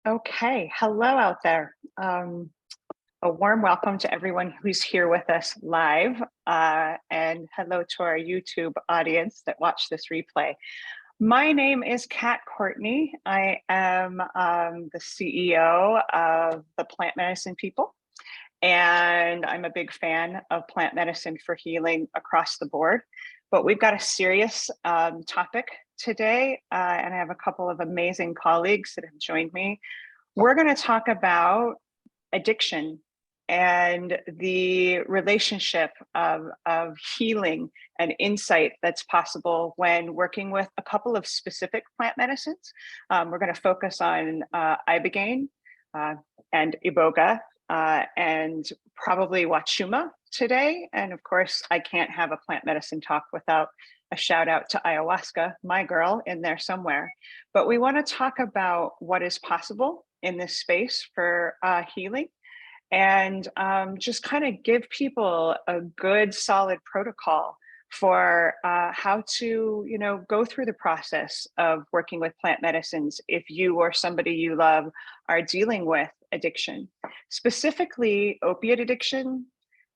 Okay, hello out there. A warm welcome to everyone who's here with us live, and hello to our YouTube audience that watch this replay. My name is Kat Courtney. I am the CEO of the Plant Medicine People, and I'm a big fan of plant medicine for healing across the board. But we've got a serious topic today, and I have a couple of amazing colleagues that have joined me. We're going to talk about addiction and the relationship of healing and insight that's possible when working with a couple of specific plant medicines. We're going to focus on Ibogaine and Iboga and probably wachuma today. And of course, I can't have a plant medicine talk without a shout out to Ayahuasca, my girl, in there somewhere. But we want to talk about what is possible in this space for healing and just kind of give people a good solid protocol for how to go through the process of working with plant medicines if you or somebody you love are dealing with addiction, specifically opiate addiction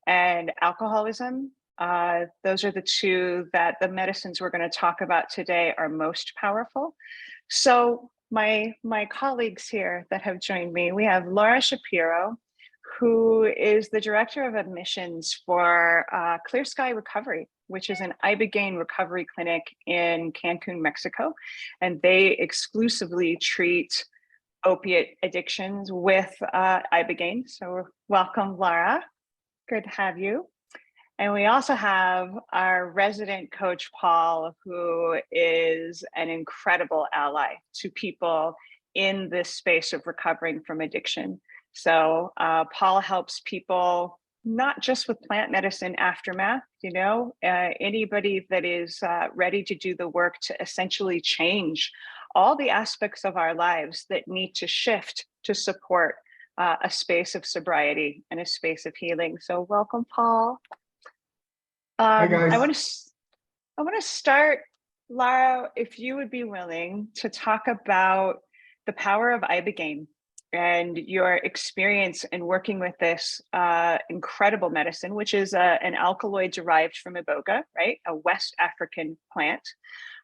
and alcoholism. Those are the two that the medicines we're going to talk about today are most powerful. So my colleagues here that have joined me, we have Laura Shapiro, who is the director of admissions for Clear Sky Recovery, which is an Ibogaine recovery clinic in Cancun, Mexico. And they exclusively treat opiate addictions with Ibogaine. So welcome, Laura. Good to have you. And we also have our resident coach, Paul, who is an incredible ally to people in this space of recovering from addiction. So Paul helps people not just with plant medicine aftermath, anybody that is ready to do the work to essentially change all the aspects of our lives that need to shift to support a space of sobriety and a space of healing. So welcome, Paul. Hi guys. I want to start, Laura, if you would be willing to talk about the power of Ibogaine and your experience in working with this incredible medicine, which is an alkaloid derived from Iboga, right? A West African plant.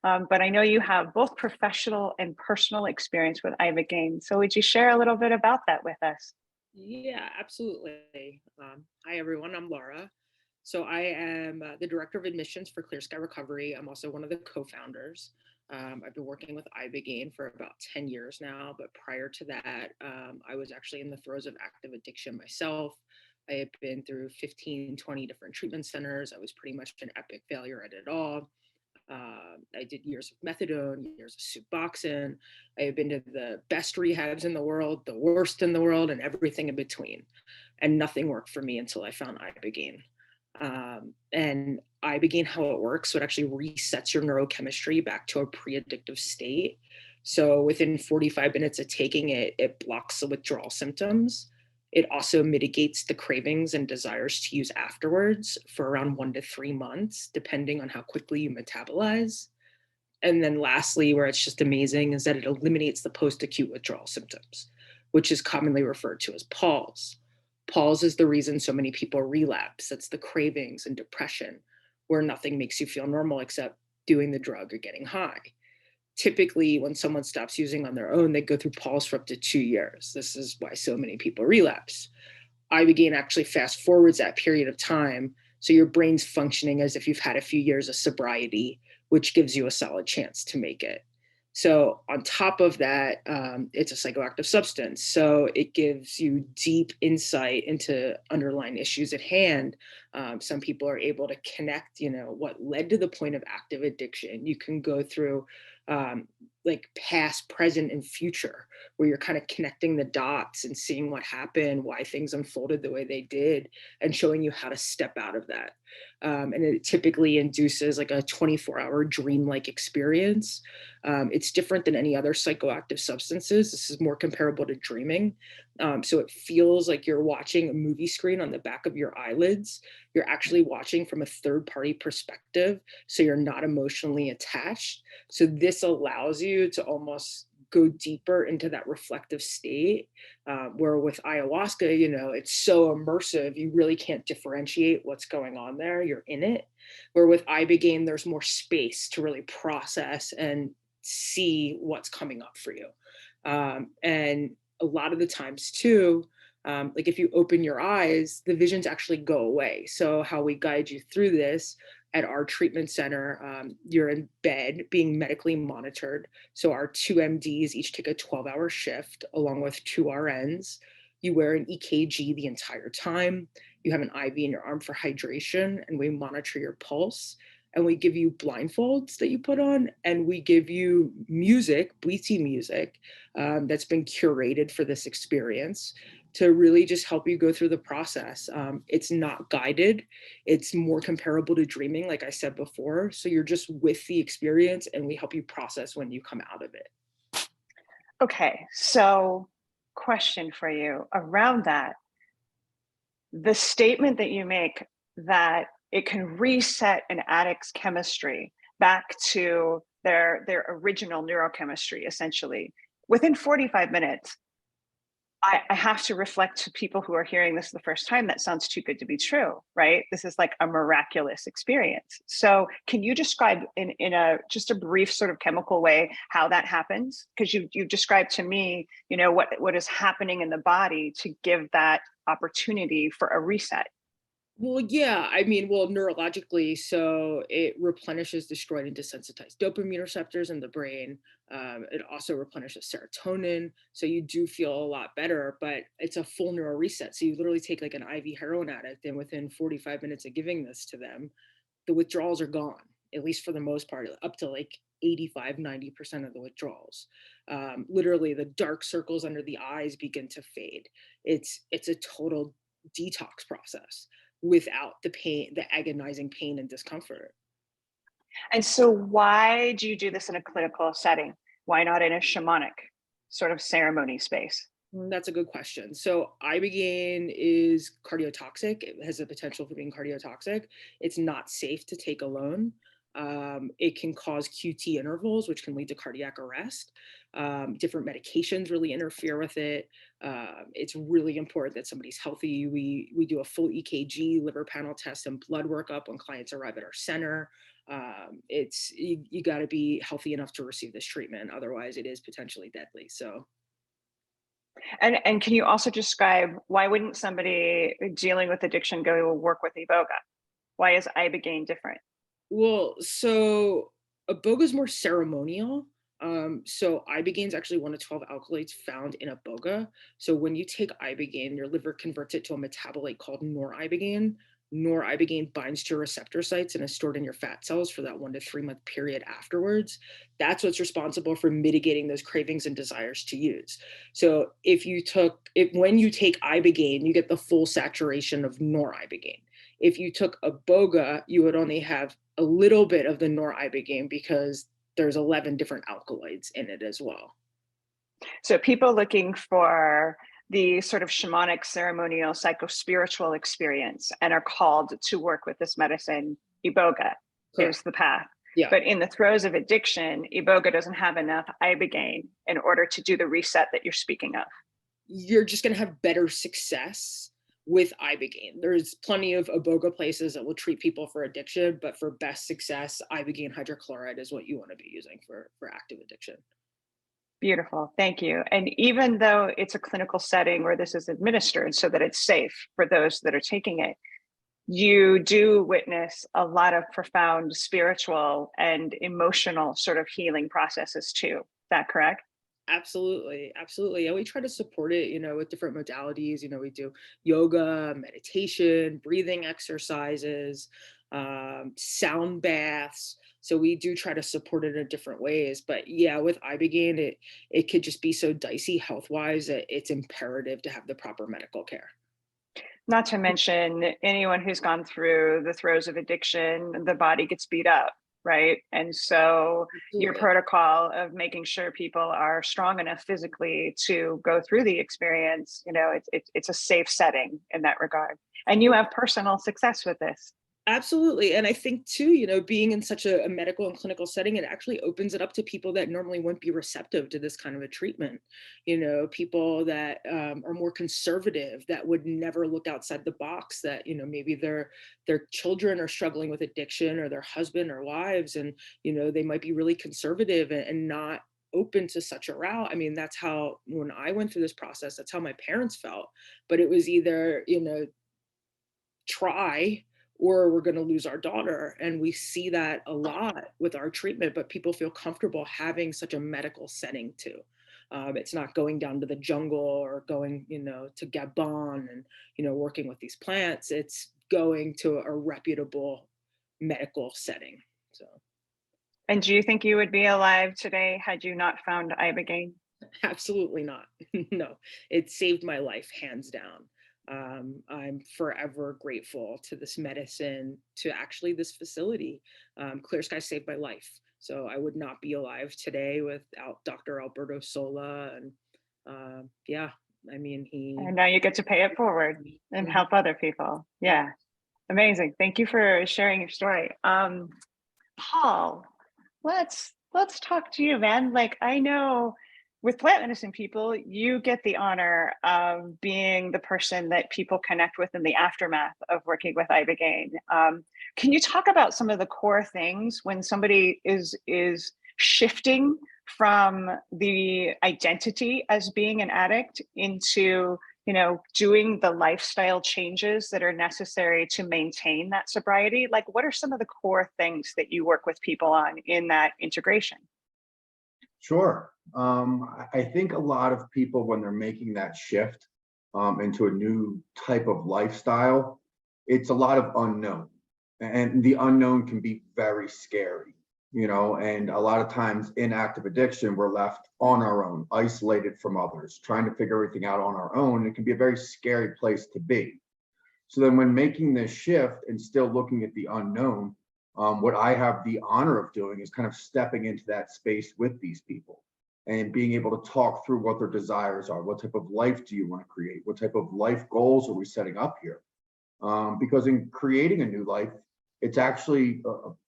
But I know you have both professional and personal experience with Ibogaine. So would you share a little bit about that with us? Yeah, absolutely. Hi, everyone. I'm Laura. So I am the director of admissions for Clear Sky Recovery. I'm also one of the co-founders. I've been working with Ibogaine for about 10 years now, but prior to that, I was actually in the throes of active addiction myself. I had been through 15, 20 different treatment centers. I was pretty much an epic failure at it all. I did years of methadone, years of Suboxone. I have been to the best rehabs in the world, the worst in the world, and everything in between. And nothing worked for me until I found Ibogaine. And Ibogaine, how it works, so it actually resets your neurochemistry back to a pre-addictive state. So within 45 minutes of taking it, it blocks the withdrawal symptoms. It also mitigates the cravings and desires to use afterwards for around 1 to 3 months, depending on how quickly you metabolize. And then lastly, where it's just amazing, is that it eliminates the post-acute withdrawal symptoms, which is commonly referred to as PALS. PALS is the reason so many people relapse. It's the cravings and depression, where nothing makes you feel normal except doing the drug or getting high. Typically, when someone stops using on their own, they go through PALS for up to 2 years. This is why so many people relapse. Ibogaine actually fast forwards that period of time, so your brain's functioning as if you've had a few years of sobriety, which gives you a solid chance to make it. So on top of that, it's a psychoactive substance. So it gives you deep insight into underlying issues at hand. Some people are able to connect, what led to the point of active addiction. You can go through like past, present, and future, where you're kind of connecting the dots and seeing what happened, why things unfolded the way they did, and showing you how to step out of that. And it typically induces like a 24-hour dream-like experience. It's different than any other psychoactive substances. This is more comparable to dreaming. So it feels like you're watching a movie screen on the back of your eyelids. You're actually watching from a third-party perspective, so you're not emotionally attached. So this allows you to almost go deeper into that reflective state, where with ayahuasca, you know, it's so immersive, you really can't differentiate what's going on there. You're in it. Where with Ibogaine, there's more space to really process and see what's coming up for you. And a lot of the times too, like if you open your eyes, the visions actually go away. So how we guide you through this at our treatment center, you're in bed being medically monitored. So our two MDs each take a 12-hour shift along with two RNs. You wear an EKG the entire time. You have an IV in your arm for hydration, and we monitor your pulse. And we give you blindfolds that you put on, and we give you music, Bwiti music, that's been curated for this experience to really just help you go through the process. It's not guided. It's more comparable to dreaming, like I said before. So you're just with the experience, and we help you process when you come out of it. Okay, so question for you around that. The statement that you make that it can reset an addict's chemistry back to their original neurochemistry, essentially, within 45 minutes. I have to reflect to people who are hearing this the first time, that sounds too good to be true, right? This is like a miraculous experience. So can you describe in a just a brief sort of chemical way how that happens? Because you described to me, you know, what is happening in the body to give that opportunity for a reset. Well, yeah, I mean, well, neurologically, so it replenishes destroyed and desensitized dopamine receptors in the brain. It also replenishes serotonin. So you do feel a lot better, but it's a full neural reset. So you literally take like an IV heroin addict, and within 45 minutes of giving this to them, the withdrawals are gone, at least for the most part, up to like 85–90% of the withdrawals. Literally the dark circles under the eyes begin to fade. It's a total detox process without the pain, the agonizing pain and discomfort. And so why do you do this in a clinical setting? Why not in a shamanic sort of ceremony space? That's a good question. So Ibogaine is cardiotoxic. It has the potential for being cardiotoxic. It's not safe to take alone. It can cause QT intervals, which can lead to cardiac arrest. Different medications really interfere with it. It's really important that somebody's healthy. We do a full EKG, liver panel test, and blood workup when clients arrive at our center. It's you got to be healthy enough to receive this treatment. Otherwise, it is potentially deadly. So. And can you also describe why wouldn't somebody dealing with addiction go to work with Iboga? Why is Ibogaine different? Well, so Iboga is more ceremonial. So Ibogaine is actually one of 12 alkaloids found in Iboga. So when you take Ibogaine, your liver converts it to a metabolite called noribogaine. Noribogaine binds to your receptor sites and is stored in your fat cells for that 1 to 3 month period afterwards. That's what's responsible for mitigating those cravings and desires to use. So when you take Ibogaine, you get the full saturation of noribogaine. If you took Iboga, you would only have a little bit of the noribogaine because there's 11 different alkaloids in it as well. So people looking for the sort of shamanic, ceremonial, psychospiritual experience and are called to work with this medicine, Iboga is the path. Yeah. But in the throes of addiction, Iboga doesn't have enough Ibogaine in order to do the reset that you're speaking of. You're just going to have better success with Ibogaine. There's plenty of Iboga places that will treat people for addiction, but for best success, Ibogaine hydrochloride is what you want to be using for active addiction. Beautiful, thank you. And even though it's a clinical setting where this is administered so that it's safe for those that are taking it, you do witness a lot of profound spiritual and emotional sort of healing processes too. Is that correct? Absolutely. Absolutely. And we try to support it, with different modalities. We do yoga, meditation, breathing exercises, sound baths. So we do try to support it in different ways. But yeah, with Ibogaine, it could just be so dicey health-wise that it's imperative to have the proper medical care. Not to mention anyone who's gone through the throes of addiction, the body gets beat up, right? And so your protocol of making sure people are strong enough physically to go through the experience, it's a safe setting in that regard. And you have personal success with this. Absolutely. And I think too, you know, being in such a medical and clinical setting, it actually opens it up to people that normally wouldn't be receptive to this kind of a treatment. You know, people that are more conservative, that would never look outside the box, that, you know, maybe their children are struggling with addiction, or their husband or wives, and, you know, they might be really conservative and not open to such a route. I mean, that's how, when I went through this process, that's how my parents felt. But it was either, you know, try, or we're going to lose our daughter. And we see that a lot with our treatment, but people feel comfortable having such a medical setting too. It's not going down to the jungle or going, you know, to Gabon and, you know, working with these plants. It's going to a reputable medical setting. So And do you think you would be alive today had you not found Ibogaine? absolutely not. No, it saved my life, hands down. I'm forever grateful to this medicine, to actually this facility. Clear Sky saved my life. So I would not be alive today without Dr. Alberto Sola. And yeah, I mean, And now you get to pay it forward and help other people. Yeah, amazing. Thank you for sharing your story. Paul, let's talk to you, man. Like, I know with plant medicine people, you get the honor of being the person that people connect with in the aftermath of working with Ibogaine. Can you talk about some of the core things when somebody is shifting from the identity as being an addict into, you know, doing the lifestyle changes that are necessary to maintain that sobriety? Like, what are some of the core things that you work with people on in that integration? Sure. I think a lot of people, when they're making that shift into a new type of lifestyle, it's a lot of unknown. And the unknown can be very scary, you know, and a lot of times in active addiction, we're left on our own, isolated from others, trying to figure everything out on our own. It can be a very scary place to be. So then when making this shift and still looking at the unknown, what I have the honor of doing is kind of stepping into that space with these people and being able to talk through what their desires are. What type of life do you want to create? What type of life goals are we setting up here? Because in creating a new life, it's actually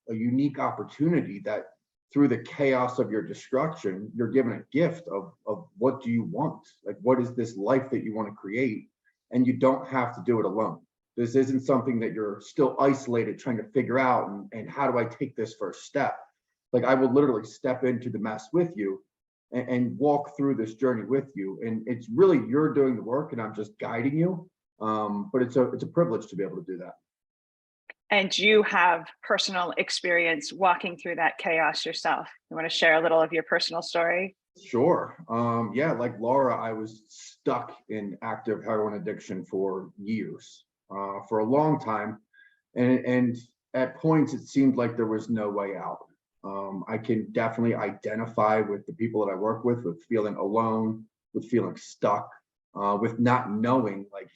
a unique opportunity that through the chaos of your destruction, you're given a gift of what do you want? Like, what is this life that you want to create? And you don't have to do it alone. This isn't something that you're still isolated trying to figure out and how do I take this first step? Like, I will literally step into the mess with you and walk through this journey with you. And it's really, you're doing the work and I'm just guiding you. But it's a privilege to be able to do that. And you have personal experience walking through that chaos yourself. You want to share a little of your personal story? Sure. Yeah, like Laura, I was stuck in active heroin addiction for years, for a long time. And at points, it seemed like there was no way out. I can definitely identify with the people that I work with feeling alone, with feeling stuck, with not knowing, like,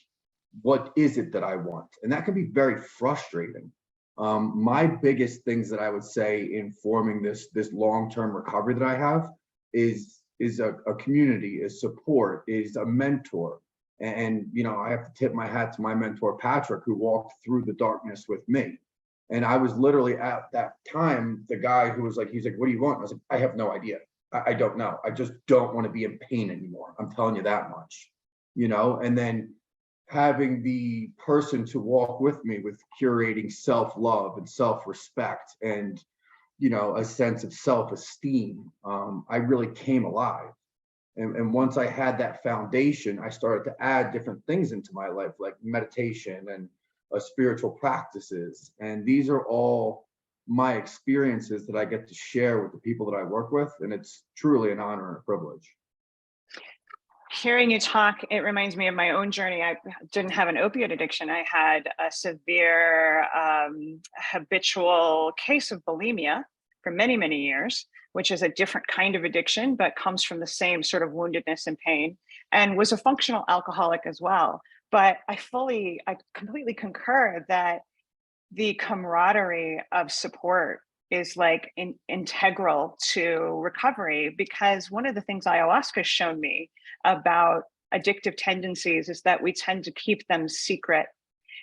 what is it that I want? And that can be very frustrating. My biggest things that I would say in forming this long-term recovery that I have is a community, is support, is a mentor. And you know, I have to tip my hat to my mentor Patrick, who walked through the darkness with me. And I was literally at that time the guy who was like, he's like, what do you want? I was like, I have no idea. I don't know. I just don't want to be in pain anymore. I'm telling you that much, you know. And then having the person to walk with me with curating self-love and self-respect and, you know, a sense of self-esteem, I really came alive. And once I had that foundation, I started to add different things into my life, like meditation and spiritual practices. And these are all my experiences that I get to share with the people that I work with. And it's truly an honor and a privilege. Hearing you talk, it reminds me of my own journey. I didn't have an opiate addiction. I had a severe habitual case of bulimia for many, many years, which is a different kind of addiction, but comes from the same sort of woundedness and pain, and was a functional alcoholic as well. But I completely concur that the camaraderie of support is like integral to recovery, because one of the things ayahuasca has shown me about addictive tendencies is that we tend to keep them secret.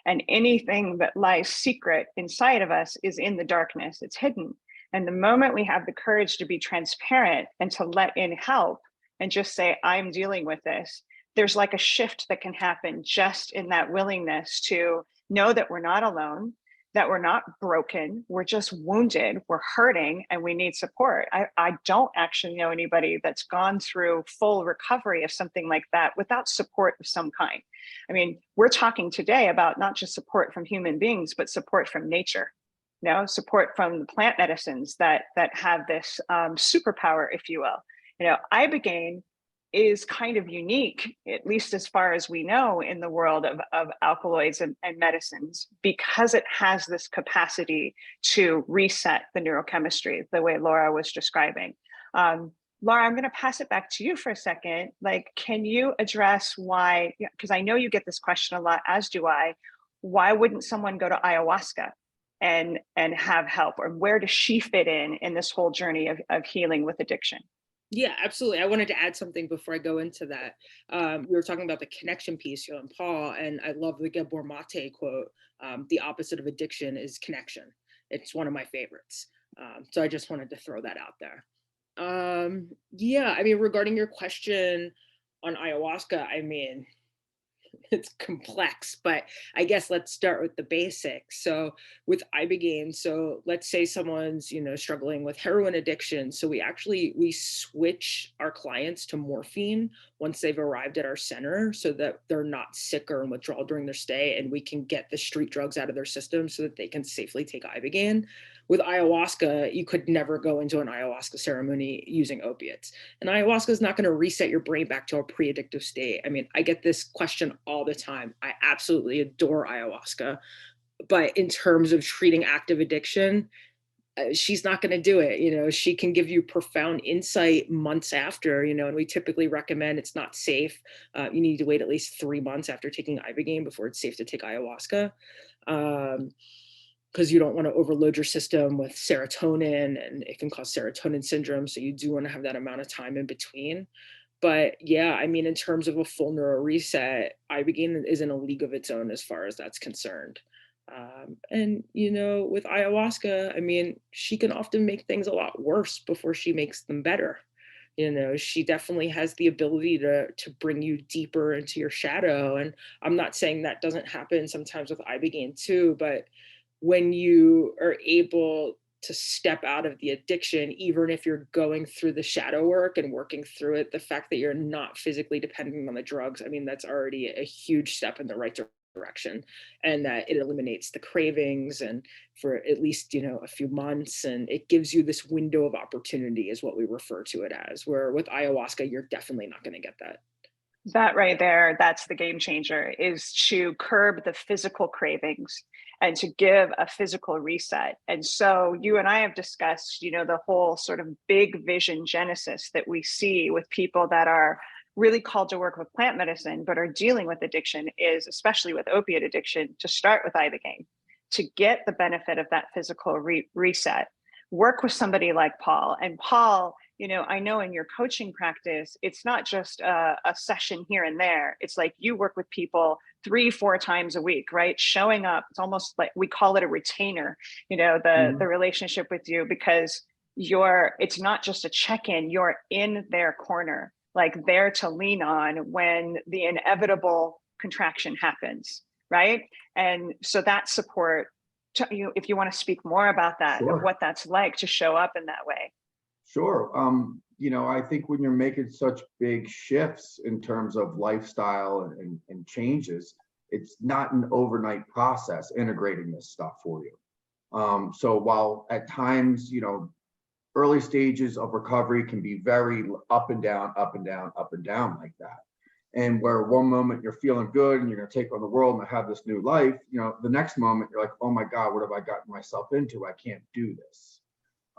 And anything that lies secret inside of us is in the darkness, it's hidden. And the moment we have the courage to be transparent and to let in help and just say, I'm dealing with this, there's like a shift that can happen just in that willingness to know that we're not alone, that we're not broken, we're just wounded, we're hurting, and we need support. I don't actually know anybody that's gone through full recovery of something like that without support of some kind. I mean, we're talking today about not just support from human beings, but support from nature. Support from the plant medicines that have this superpower, if you will. Ibogaine is kind of unique, at least as far as we know, in the world of alkaloids and medicines, because it has this capacity to reset the neurochemistry, the way Laura was describing. Laura, I'm going to pass it back to you for a second. Like, can you address why, because I know you get this question a lot, as do I, why wouldn't someone go to ayahuasca and have help, or where does she fit in this whole journey of healing with addiction? Yeah, absolutely. I wanted to add something before I go into that. We were talking about the connection piece, and Paul, and I love the Gabor Mate quote, the opposite of addiction is connection. It's one of my favorites. So I just wanted to throw that out there. Yeah, I mean, regarding your question on ayahuasca, I mean, it's complex, but I guess let's start with the basics. So with Ibogaine, so let's say someone's, struggling with heroin addiction. So we switch our clients to morphine once they've arrived at our center so that they're not sick or in withdrawal during their stay, and we can get the street drugs out of their system so that they can safely take Ibogaine. With ayahuasca, you could never go into an ayahuasca ceremony using opiates. And ayahuasca is not going to reset your brain back to a pre-addictive state. I mean, I get this question all the time. I absolutely adore ayahuasca, but in terms of treating active addiction, she's not going to do it. She can give you profound insight months after, and we typically recommend, it's not safe. You need to wait at least 3 months after taking Ibogaine before it's safe to take ayahuasca. Because you don't want to overload your system with serotonin, and it can cause serotonin syndrome. So you do want to have that amount of time in between. But yeah, I mean, in terms of a full neuro reset, Ibogaine is in a league of its own as far as that's concerned. And, with ayahuasca, I mean, she can often make things a lot worse before she makes them better. She definitely has the ability to bring you deeper into your shadow. And I'm not saying that doesn't happen sometimes with Ibogaine too, but when you are able to step out of the addiction, even if you're going through the shadow work and working through it, the fact that you're not physically dependent on the drugs, I mean, that's already a huge step in the right direction, and that it eliminates the cravings and for at least, a few months. And it gives you this window of opportunity is what we refer to it as, where with ayahuasca, you're definitely not going to get that. That right there, that's the game changer, is to curb the physical cravings and to give a physical reset. And so you and I have discussed, the whole sort of big vision genesis that we see with people that are really called to work with plant medicine, but are dealing with addiction, is especially with opiate addiction, to start with Ibogaine, to get the benefit of that physical reset. Work with somebody like Paul. And Paul, I know in your coaching practice, it's not just a session here and there. It's like you work with people 3-4 times a week, right? Showing up. It's almost like we call it a retainer, the relationship with you, because it's not just a check-in, you're in their corner, like there to lean on when the inevitable contraction happens, right? And so that support, if you want to speak more about that, Sure. of what that's like to show up in that way. Sure. I think when you're making such big shifts in terms of lifestyle and changes, it's not an overnight process integrating this stuff for you. So while at times, early stages of recovery can be very up and down, up and down, up and down like that. And where one moment you're feeling good and you're going to take on the world and have this new life, the next moment you're like, oh my God, what have I gotten myself into? I can't do this.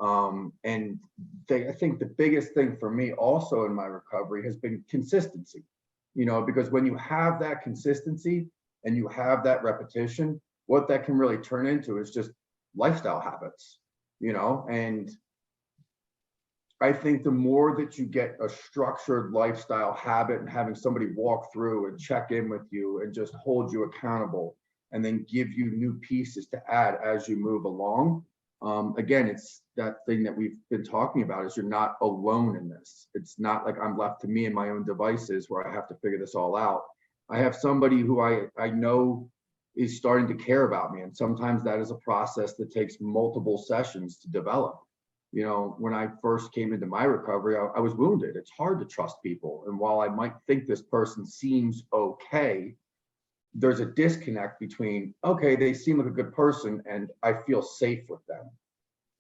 And I think the biggest thing for me also in my recovery has been consistency, because when you have that consistency and you have that repetition, what that can really turn into is just lifestyle habits, and I think the more that you get a structured lifestyle habit and having somebody walk through and check in with you and just hold you accountable and then give you new pieces to add as you move along. Again, it's that thing that we've been talking about, is you're not alone in this. It's not like I'm left to me and my own devices where I have to figure this all out. I have somebody who I know is starting to care about me. And sometimes that is a process that takes multiple sessions to develop. You know, when I first came into my recovery, I was wounded. It's hard to trust people. And while I might think this person seems okay, there's a disconnect between, okay, they seem like a good person and I feel safe with them.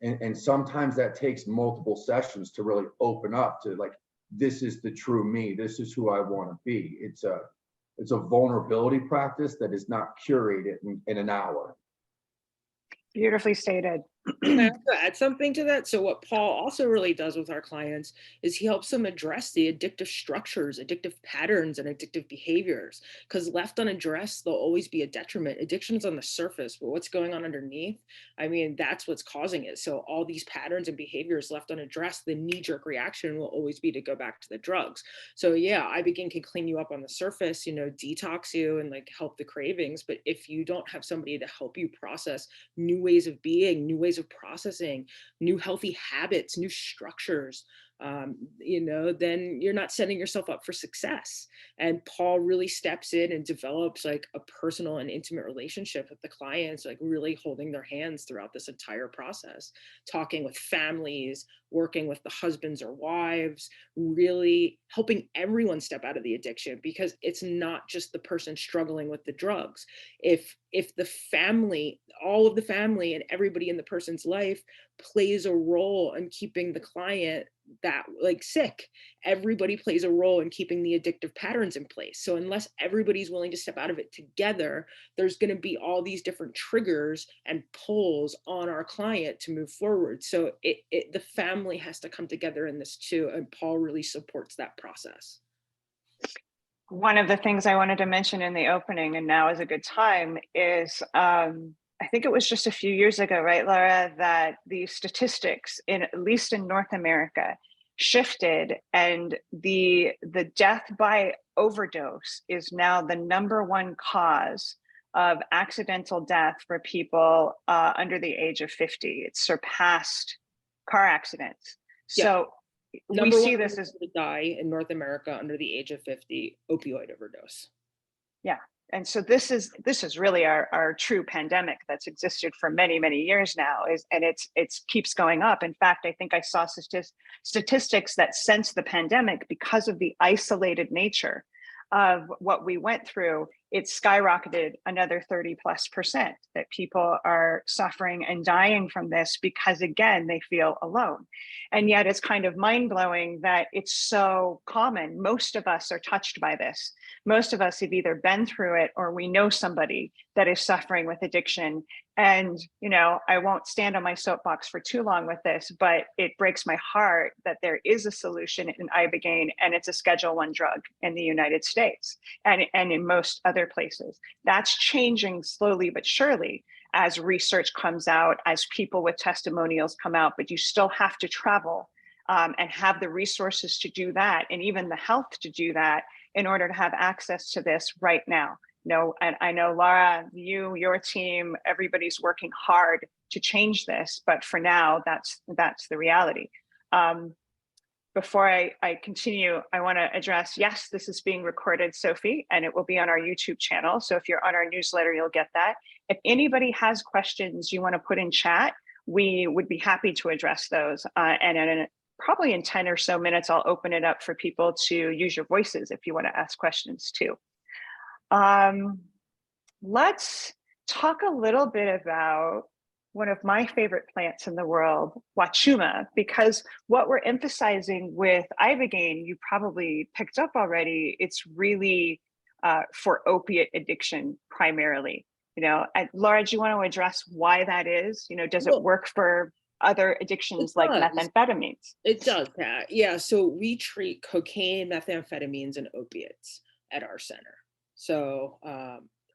And sometimes that takes multiple sessions to really open up to, like, this is the true me. This is who I want to be. It's a vulnerability practice that is not curated in an hour. Beautifully stated. Can I also add something to that? So what Paul also really does with our clients is he helps them address the addictive structures, addictive patterns, and addictive behaviors, because left unaddressed, they'll always be a detriment. Addiction's on the surface, but what's going on underneath, I mean, that's what's causing it. So all these patterns and behaviors left unaddressed, the knee-jerk reaction will always be to go back to the drugs. So yeah, Ibogaine can clean you up on the surface, you know, detox you and like help the cravings. But if you don't have somebody to help you process new ways of being, new ways of processing, new healthy habits, new structures, you know, then you're not setting yourself up for success. And Paul really steps in and develops like a personal and intimate relationship with the clients, like really holding their hands throughout this entire process, talking with families, working with the husbands or wives, really helping everyone step out of the addiction, because it's not just the person struggling with the drugs. If the family, all of the family and everybody in the person's life plays a role in keeping the client that like sick, everybody plays a role in keeping the addictive patterns in place. So unless everybody's willing to step out of it together, there's going to be all these different triggers and pulls on our client to move forward. So the family has to come together in this too, and Paul really supports that process. One of the things I wanted to mention in the opening, and now is a good time, is I think it was just a few years ago, right, Laura, that the statistics, at least in North America, shifted, and the death by overdose is now the #1 cause of accidental death for people under the age of 50. It's surpassed car accidents. Yeah. So we see this as to die in North America under the age of 50, opioid overdose. Yeah. And so this is really our true pandemic that's existed for many, many years now, and it's keeps going up. In fact, I think I saw statistics that since the pandemic, because of the isolated nature of what we went through, it's skyrocketed another 30+%, that people are suffering and dying from this because, again, they feel alone. And yet it's kind of mind-blowing that it's so common. Most of us are touched by this. Most of us have either been through it or we know somebody that is suffering with addiction. And, you know, I won't stand on my soapbox for too long with this, but it breaks my heart that there is a solution in Ibogaine, and it's a Schedule I drug in the United States and in most other places. That's changing slowly but surely as research comes out, as people with testimonials come out, but you still have to travel and have the resources to do that, and even the health to do that, in order to have access to this right now. No, and I know, Laura, your team, everybody's working hard to change this, but for now, that's the reality. Before I continue, I want to address, yes, this is being recorded, Sophie, and it will be on our YouTube channel. So if you're on our newsletter, you'll get that. If anybody has questions you want to put in chat, we would be happy to address those. And probably in 10 or so minutes, I'll open it up for people to use your voices if you want to ask questions too. Let's talk a little bit about one of my favorite plants in the world, wachuma, because what we're emphasizing with Ibogaine, you probably picked up already, it's really for opiate addiction primarily. You know, Laura, do you want to address why that is? You know, does it work for other addictions like methamphetamines? It does, Pat. Yeah, so we treat cocaine, methamphetamines, and opiates at our center. So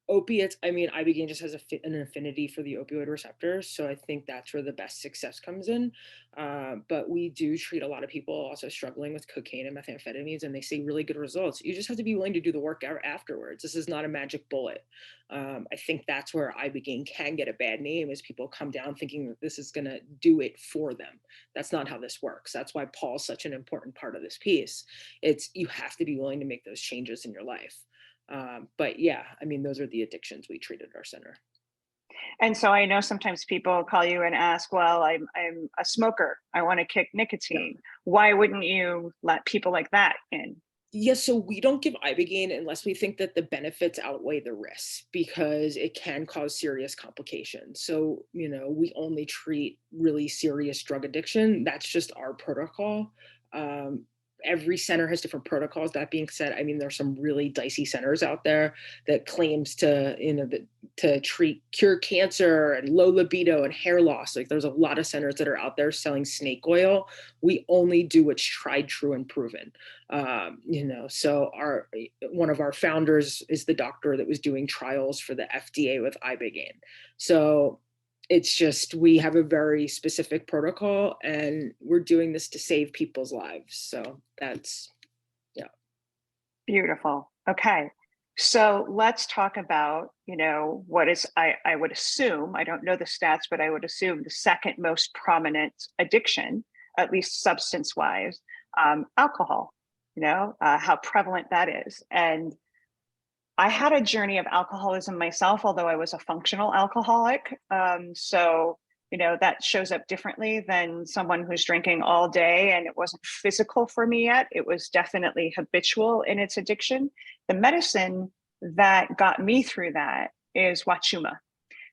Opiates, I mean, Ibogaine just has an affinity for the opioid receptors, so I think that's where the best success comes in. But we do treat a lot of people also struggling with cocaine and methamphetamines, and they see really good results. You just have to be willing to do the work afterwards. This is not a magic bullet. I think that's where Ibogaine can get a bad name, is people come down thinking that this is going to do it for them. That's not how this works. That's why Paul's such an important part of this piece. It's, you have to be willing to make those changes in your life. But yeah, I mean, those are the addictions we treat at our center. And so I know sometimes people call you and ask, well, I'm a smoker, I want to kick nicotine. Yeah. Why wouldn't you let people like that in? Yes, so we don't give Ibogaine unless we think that the benefits outweigh the risks, because it can cause serious complications. So, you know, we only treat really serious drug addiction. That's just our protocol. Every center has different protocols. That being said, I mean, there's some really dicey centers out there that claims to, you know, to cure cancer and low libido and hair loss. Like, there's a lot of centers that are out there selling snake oil. We only do what's tried, true, and proven. You know, so one of our founders is the doctor that was doing trials for the FDA with Ibogaine. So it's just, we have a very specific protocol, and we're doing this to save people's lives. So that's, yeah. Beautiful. Okay. So let's talk about, you know, what is, I would assume, I don't know the stats, but I would assume the second most prominent addiction, at least substance wise, alcohol, you know, how prevalent that is. And I had a journey of alcoholism myself, although I was a functional alcoholic. So, you know, that shows up differently than someone who's drinking all day, and it wasn't physical for me yet. It was definitely habitual in its addiction. The medicine that got me through that is wachuma.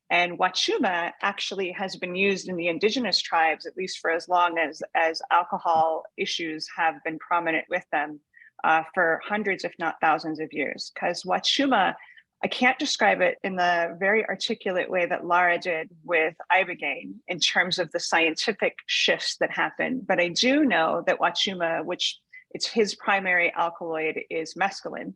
And wachuma actually has been used in the indigenous tribes, at least for as long as alcohol issues have been prominent with them. For hundreds, if not thousands of years, because wachuma, I can't describe it in the very articulate way that Laura did with Ibogaine in terms of the scientific shifts that happen. But I do know that wachuma, which it's his primary alkaloid is mescaline,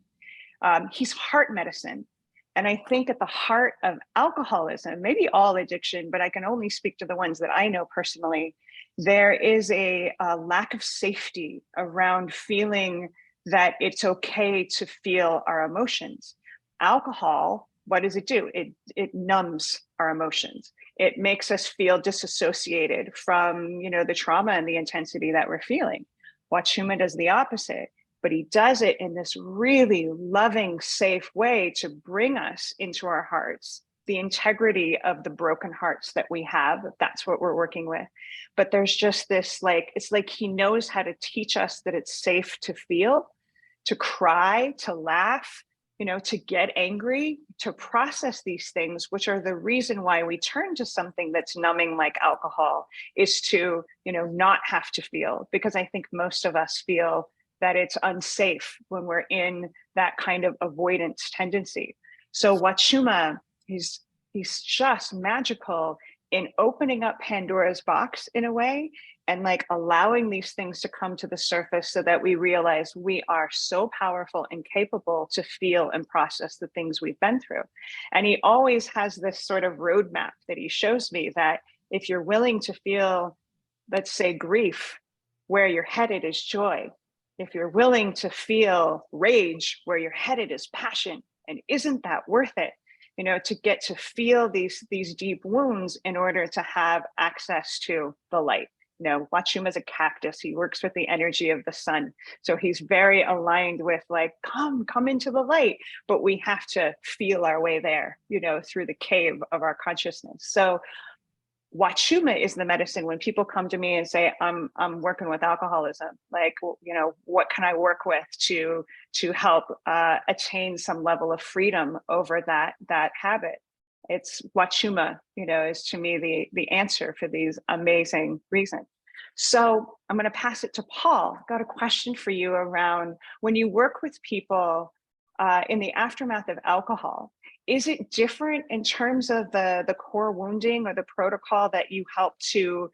he's heart medicine. And I think at the heart of alcoholism, maybe all addiction, but I can only speak to the ones that I know personally, there is a lack of safety around feeling that it's okay to feel our emotions. Alcohol, what does it do? It numbs our emotions. It makes us feel disassociated from, you know, the trauma and the intensity that we're feeling. Huachuma does the opposite, but he does it in this really loving, safe way to bring us into our hearts, the integrity of the broken hearts that we have, if that's what we're working with. But there's just this, like, it's like he knows how to teach us that it's safe to feel, to cry, to laugh, you know, to get angry, to process these things, which are the reason why we turn to something that's numbing like alcohol, is to, you know, not have to feel. Because I think most of us feel that it's unsafe when we're in that kind of avoidance tendency. So wachuma, he's just magical in opening up Pandora's box in a way, and like allowing these things to come to the surface so that we realize we are so powerful and capable to feel and process the things we've been through. And he always has this sort of roadmap that he shows me, that if you're willing to feel, let's say, grief, where you're headed is joy. If you're willing to feel rage, where you're headed is passion. And isn't that worth it? You know, to get to feel these deep wounds in order to have access to the light. You know, Huachuma is a cactus. He works with the energy of the sun. So he's very aligned with, like, come into the light, but we have to feel our way there, you know, through the cave of our consciousness. So Huachuma is the medicine. When people come to me and say, I'm working with alcoholism, like, you know, what can I work with to help attain some level of freedom over that habit? It's Huachuma, you know, is to me the answer for these amazing reasons. So I'm going to pass it to Paul. I've got a question for you around when you work with people in the aftermath of alcohol. Is it different in terms of the core wounding or the protocol that you help to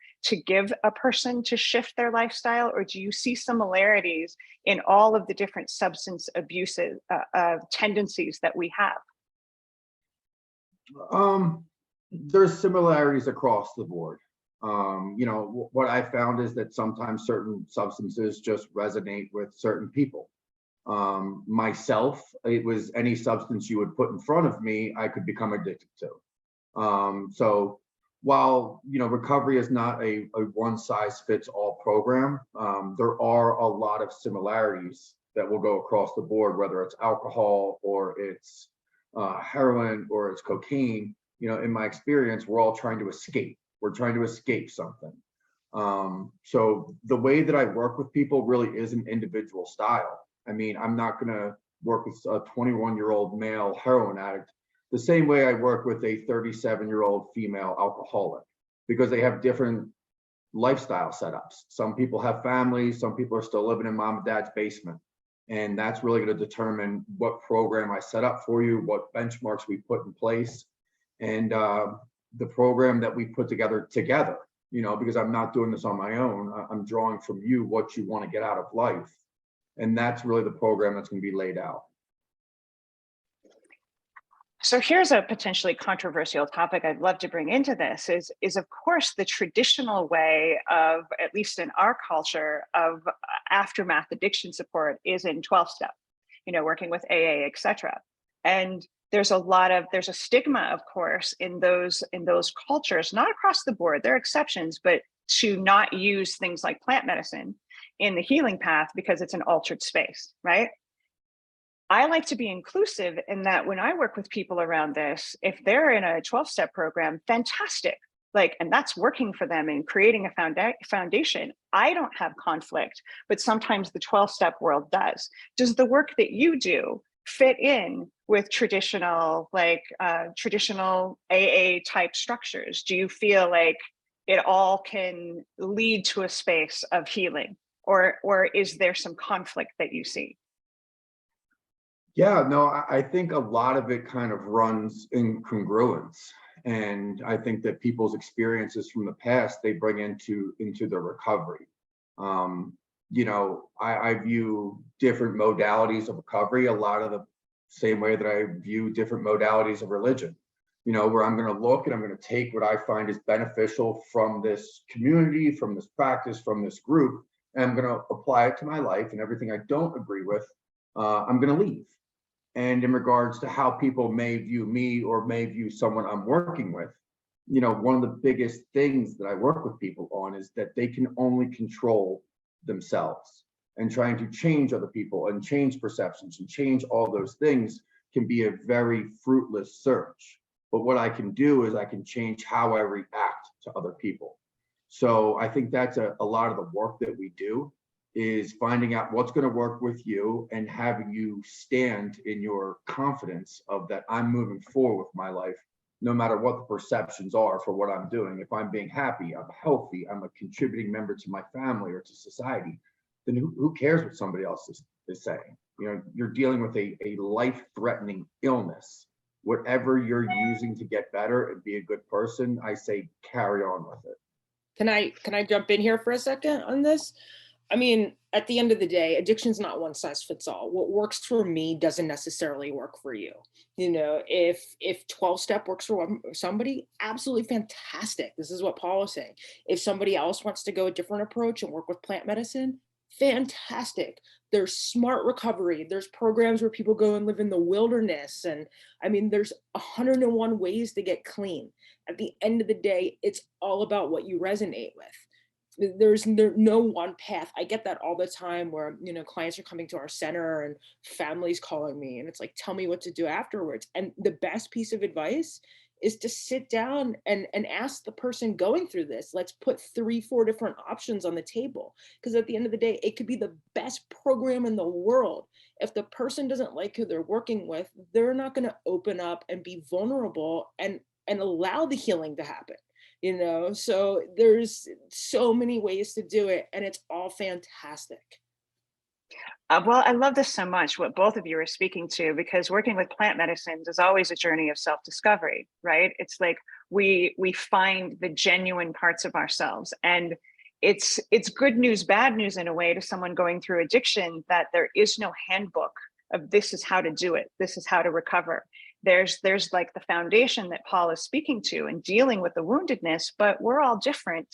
give a person to shift their lifestyle, or do you see similarities in all of the different substance abuses tendencies that we have? There's similarities across the board. What I found is that sometimes certain substances just resonate with certain people. Myself, it was any substance you would put in front of me, I could become addicted to. So while, recovery is not a one size fits all program, there are a lot of similarities that will go across the board, whether it's alcohol or it's heroin or it's cocaine. In my experience, we're all trying to escape. We're trying to escape something. So the way that I work with people really is an individual style. I mean, I'm not going to work with a 21-year-old male heroin addict the same way I work with a 37-year-old female alcoholic, because they have different lifestyle setups. Some people have families, some people are still living in mom and dad's basement. And that's really going to determine what program I set up for you, what benchmarks we put in place, and the program that we put together, because I'm not doing this on my own. I'm drawing from you what you want to get out of life. And that's really the program that's going to be laid out. So here's a potentially controversial topic I'd love to bring into this is of course the traditional way of, at least in our culture, of aftermath addiction support is in 12-step, working with AA, etc. And there's a stigma, of course, in those cultures, not across the board, there are exceptions, but to not use things like plant medicine in the healing path because it's an altered space, right? I like to be inclusive in that when I work with people around this, if they're in a 12-step program, fantastic. And that's working for them and creating a foundation. I don't have conflict, but sometimes the 12-step world does. Does the work that you do fit in with traditional AA type structures? Do you feel like it all can lead to a space of healing, or is there some conflict that you see? Yeah, no, I think a lot of it kind of runs in congruence. And I think that people's experiences from the past, they bring into their recovery. I view different modalities of recovery a lot of the same way that I view different modalities of religion, where I'm going to look and I'm going to take what I find is beneficial from this community, from this practice, from this group, and I'm going to apply it to my life, and everything I don't agree with, I'm going to leave. And in regards to how people may view me or may view someone I'm working with, one of the biggest things that I work with people on is that they can only control themselves, and trying to change other people and change perceptions and change all those things can be a very fruitless search. But what I can do is I can change how I react to other people. So I think that's a lot of the work that we do, is finding out what's going to work with you and having you stand in your confidence of that I'm moving forward with my life, no matter what the perceptions are for what I'm doing. If I'm being happy, I'm healthy, I'm a contributing member to my family or to society, then who cares what somebody else is saying? You're dealing with a life-threatening illness. Whatever you're using to get better and be a good person, I say carry on with it. Can I jump in here for a second on this? I mean, at the end of the day, addiction's not one size fits all. What works for me doesn't necessarily work for you. If 12-step works for somebody, absolutely fantastic. This is what Paul was saying. If somebody else wants to go a different approach and work with plant medicine, fantastic. There's smart recovery. There's programs where people go and live in the wilderness. And I mean, there's 101 ways to get clean. At the end of the day, it's all about what you resonate with. There's no one path. I get that all the time where, clients are coming to our center and families calling me and it's like, tell me what to do afterwards. And the best piece of advice is to sit down and ask the person going through this. Let's put 3-4 different options on the table. Because at the end of the day, it could be the best program in the world. If the person doesn't like who they're working with, they're not going to open up and be vulnerable and allow the healing to happen. So there's so many ways to do it, and it's all fantastic. Well, I love this so much, what both of you are speaking to, because working with plant medicines is always a journey of self-discovery, right? It's like we find the genuine parts of ourselves, and it's good news, bad news in a way to someone going through addiction, that there is no handbook of this is how to do it, this is how to recover. there's like the foundation that Paul is speaking to and dealing with the woundedness, but we're all different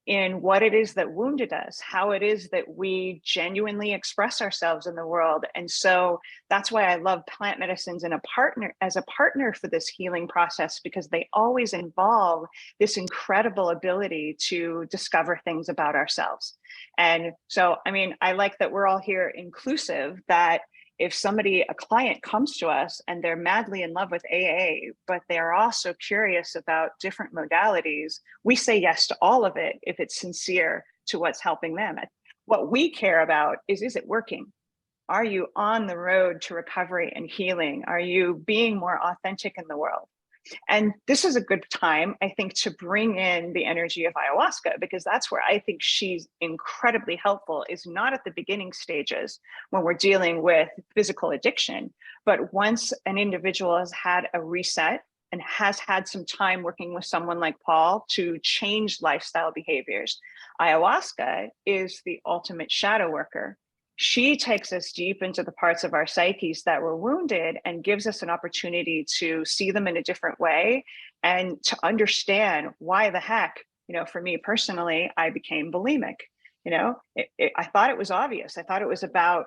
in what it is that wounded us, how it is that we genuinely express ourselves in the world. And so that's why I love plant medicines as a partner for this healing process, because they always involve this incredible ability to discover things about ourselves. And so, I mean, I like that we're all here inclusive, that if a client comes to us and they're madly in love with AA, but they're also curious about different modalities, we say yes to all of it if it's sincere to what's helping them. What we care about is it working? Are you on the road to recovery and healing? Are you being more authentic in the world? And this is a good time, I think, to bring in the energy of ayahuasca, because that's where I think she's incredibly helpful, is not at the beginning stages when we're dealing with physical addiction, but once an individual has had a reset and has had some time working with someone like Paul to change lifestyle behaviors. Ayahuasca is the ultimate shadow worker. She takes us deep into the parts of our psyches that were wounded and gives us an opportunity to see them in a different way and to understand why the heck, for me personally, I became bulimic. I thought it was obvious. I thought it was about,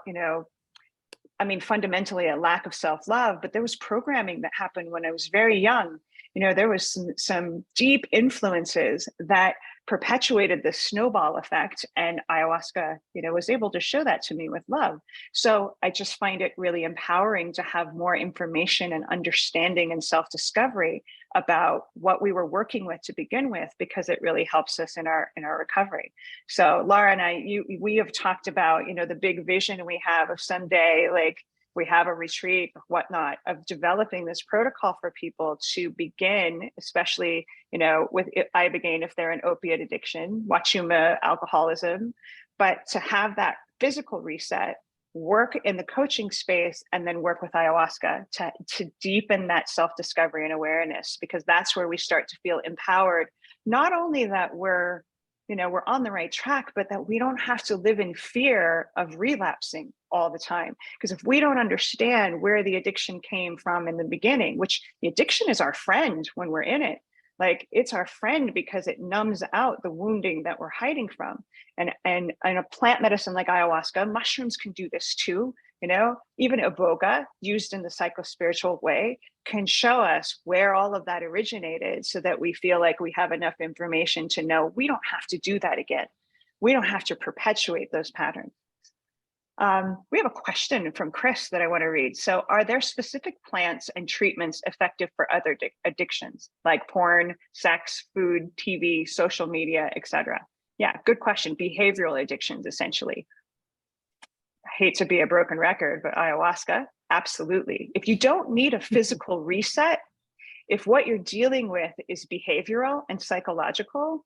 fundamentally a lack of self-love, but there was programming that happened when I was very young. There was some deep influences that perpetuated the snowball effect, and ayahuasca, was able to show that to me with love. So I just find it really empowering to have more information and understanding and self-discovery about what we were working with to begin with, because it really helps us in our recovery. So Laura and we have talked about, the big vision we have of someday, like we have a retreat or whatnot, of developing this protocol for people to begin, especially, with Ibogaine if they're an opiate addiction, wachuma, alcoholism, but to have that physical reset, work in the coaching space, and then work with ayahuasca to deepen that self-discovery and awareness, because that's where we start to feel empowered, not only that we're on the right track, but that we don't have to live in fear of relapsing all the time. Because if we don't understand where the addiction came from in the beginning, which the addiction is our friend when we're in it, like it's our friend because it numbs out the wounding that we're hiding from. And a plant medicine like ayahuasca, mushrooms can do this too. Even Iboga, used in the psychospiritual way, can show us where all of that originated, so that we feel like we have enough information to know we don't have to do that again. We don't have to perpetuate those patterns. We have a question from Chris that I want to read. So, are there specific plants and treatments effective for other addictions, like porn, sex, food, TV, social media, etc.? Yeah, good question. Behavioral addictions, essentially. I hate to be a broken record, but ayahuasca, absolutely. If you don't need a physical reset, if what you're dealing with is behavioral and psychological,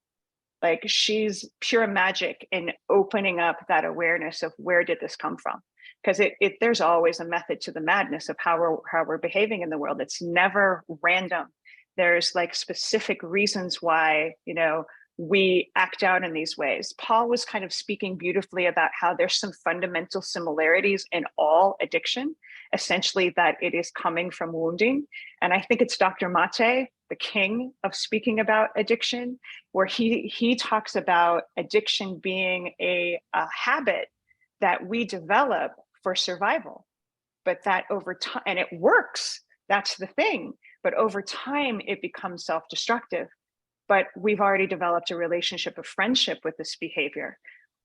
like she's pure magic in opening up that awareness of where did this come from? Because there's always a method to the madness of how we're behaving in the world. It's never random. There's like specific reasons why, we act out in these ways. Paul was kind of speaking beautifully about how there's some fundamental similarities in all addiction, essentially that it is coming from wounding. And I think it's Dr. Mate, the king of speaking about addiction, where he talks about addiction being a habit that we develop for survival, but that over time, and it works, that's the thing, but over time it becomes self-destructive. But we've already developed a relationship of friendship with this behavior.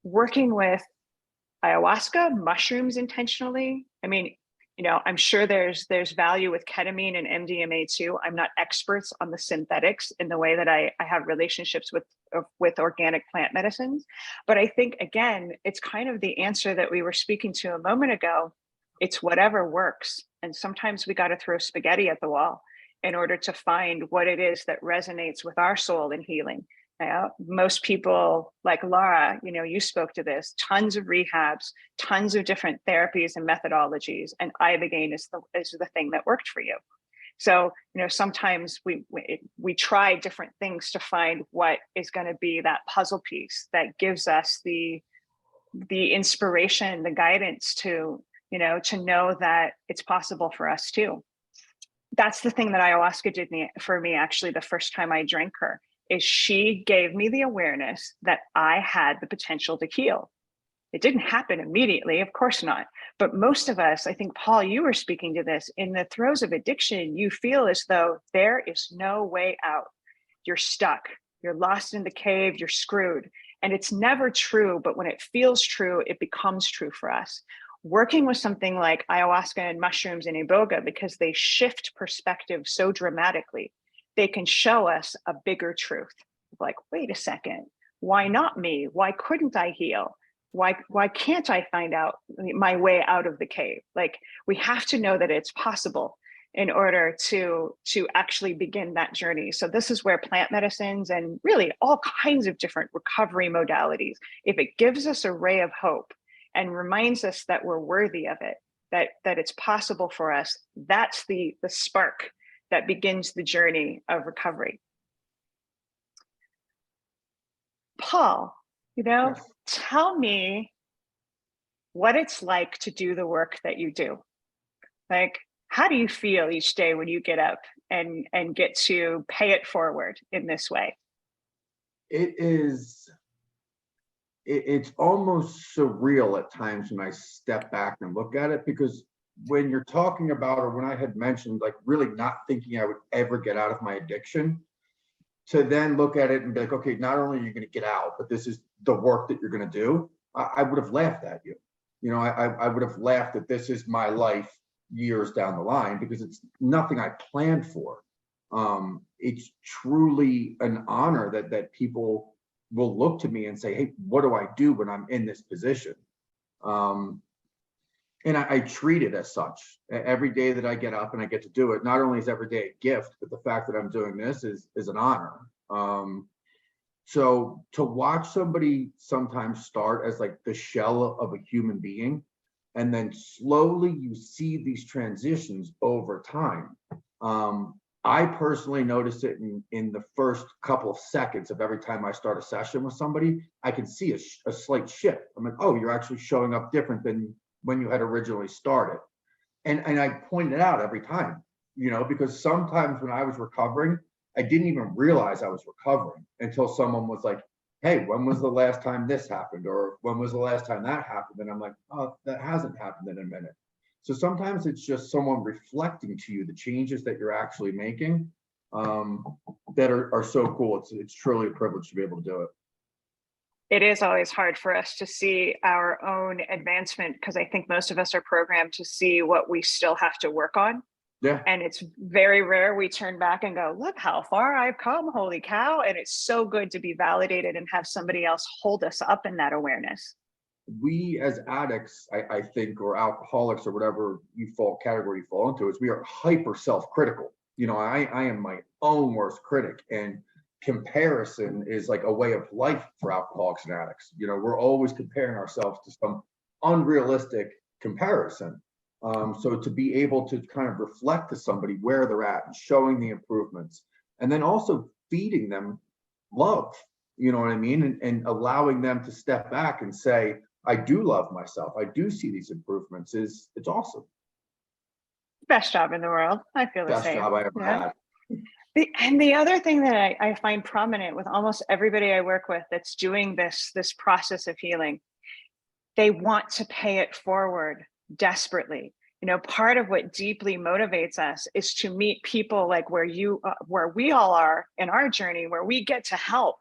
Working with ayahuasca, mushrooms intentionally, I'm sure there's value with ketamine and MDMA too. I'm not experts on the synthetics in the way that I have relationships with organic plant medicines. But I think, again, it's kind of the answer that we were speaking to a moment ago. It's whatever works. And sometimes we got to throw spaghetti at the wall in order to find what it is that resonates with our soul in healing. Most people like Laura, you spoke to this, tons of rehabs, tons of different therapies and methodologies, and Ibogaine is the thing that worked for you. So, sometimes we try different things to find what is going to be that puzzle piece that gives us the inspiration, the guidance to know that it's possible for us too. that's the thing that ayahuasca did for me, actually, the first time I drank her, is she gave me the awareness that I had the potential to heal. It didn't happen immediately, of course not. But most of us, I think, Paul, you were speaking to this, in the throes of addiction, you feel as though there is no way out. You're stuck, you're lost in the cave, you're screwed. And it's never true, but when it feels true, it becomes true for us. Working with something like ayahuasca and mushrooms and iboga, because they shift perspective so dramatically, they can show us a bigger truth. Like, wait a second, why not me? Why couldn't I heal? Why can't I find out my way out of the cave? Like, we have to know that it's possible in order to actually begin that journey. So this is where plant medicines and really all kinds of different recovery modalities, if it gives us a ray of hope and reminds us that we're worthy of it, that it's possible for us, that's the spark that begins the journey of recovery. Paul, Yes. tell me what it's like to do the work that you do. Like, how do you feel each day when you get up and get to pay it forward in this way? It's almost surreal at times when I step back and look at it, because when you're talking about, or when I had mentioned, like, really not thinking I would ever get out of my addiction, to then look at it and be like, okay, not only are you going to get out, but this is the work that you're going to do. I would have laughed at you. I would have laughed that this is my life years down the line, because it's nothing I planned for. It's truly an honor that people will look to me and say, hey, what do I do when I'm in this position? And I treat it as such. Every day that I get up and I get to do it, not only is every day a gift, but the fact that I'm doing this is an honor. So to watch somebody sometimes start as like the shell of a human being, and then slowly you see these transitions over time. I personally notice it in the first couple of seconds of every time I start a session with somebody. I can see a slight shift. I'm like, oh, you're actually showing up different than when you had originally started. And I point it out every time, because sometimes when I was recovering, I didn't even realize I was recovering until someone was like, hey, when was the last time this happened? Or when was the last time that happened? And I'm like, oh, that hasn't happened in a minute. So sometimes it's just someone reflecting to you the changes that you're actually making, that are so cool. It's truly a privilege to be able to do it. It is always hard for us to see our own advancement, because I think most of us are programmed to see what we still have to work on. Yeah. And it's very rare we turn back and go, look how far I've come, holy cow. And it's so good to be validated and have somebody else hold us up in that awareness. We as addicts, I think, or alcoholics, or whatever category you fall into, is we are hyper self-critical. I am my own worst critic, and comparison is like a way of life for alcoholics and addicts. We're always comparing ourselves to some unrealistic comparison. So to be able to kind of reflect to somebody where they're at and showing the improvements, and then also feeding them love, you know what I mean? And allowing them to step back and say, I do love myself, I do see these improvements, it's awesome. Best job in the world. I feel the Best same. job I ever had. And the other thing that I find prominent with almost everybody I work with that's doing this process of healing, they want to pay it forward desperately. Part of what deeply motivates us is to meet people like where we all are in our journey, where we get to help,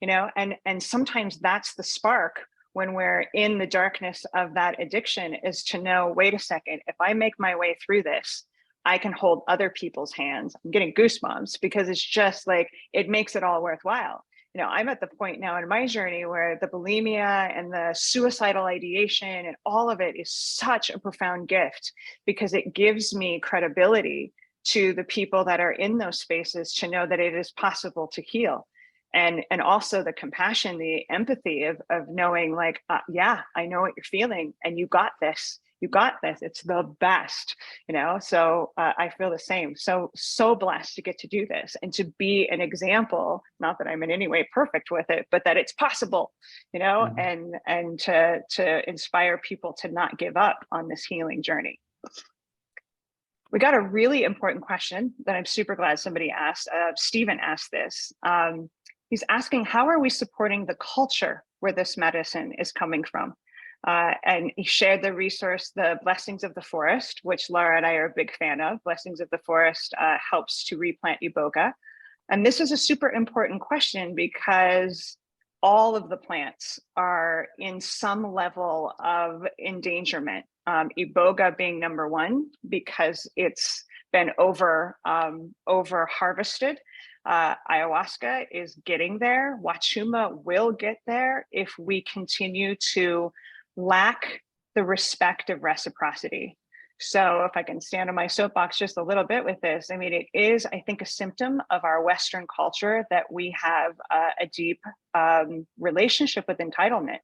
and sometimes that's the spark when we're in the darkness of that addiction, is to know, wait a second, if I make my way through this, I can hold other people's hands. I'm getting goosebumps, because it's just like, it makes it all worthwhile. I'm at the point now in my journey where the bulimia and the suicidal ideation and all of it is such a profound gift, because it gives me credibility to the people that are in those spaces to know that it is possible to heal. And also the compassion, the empathy of knowing, like, yeah, I know what you're feeling, and you got this. It's the best, so I feel the same. So blessed to get to do this and to be an example, not that I'm in any way perfect with it, but that it's possible, mm-hmm. and to inspire people to not give up on this healing journey. We got a really important question that I'm super glad somebody asked. Stephen asked this. He's asking, how are we supporting the culture where this medicine is coming from? And he shared the resource, the Blessings of the Forest, which Laura and I are a big fan of. Blessings of the Forest helps to replant Iboga. And this is a super important question because all of the plants are in some level of endangerment. Iboga being number one because it's been over harvested. Ayahuasca is getting there. Huachuma will get there if we continue to lack the respect of reciprocity. So if I can stand on my soapbox just a little bit with this, I mean, it is, I think, a symptom of our Western culture that we have a deep relationship with entitlement.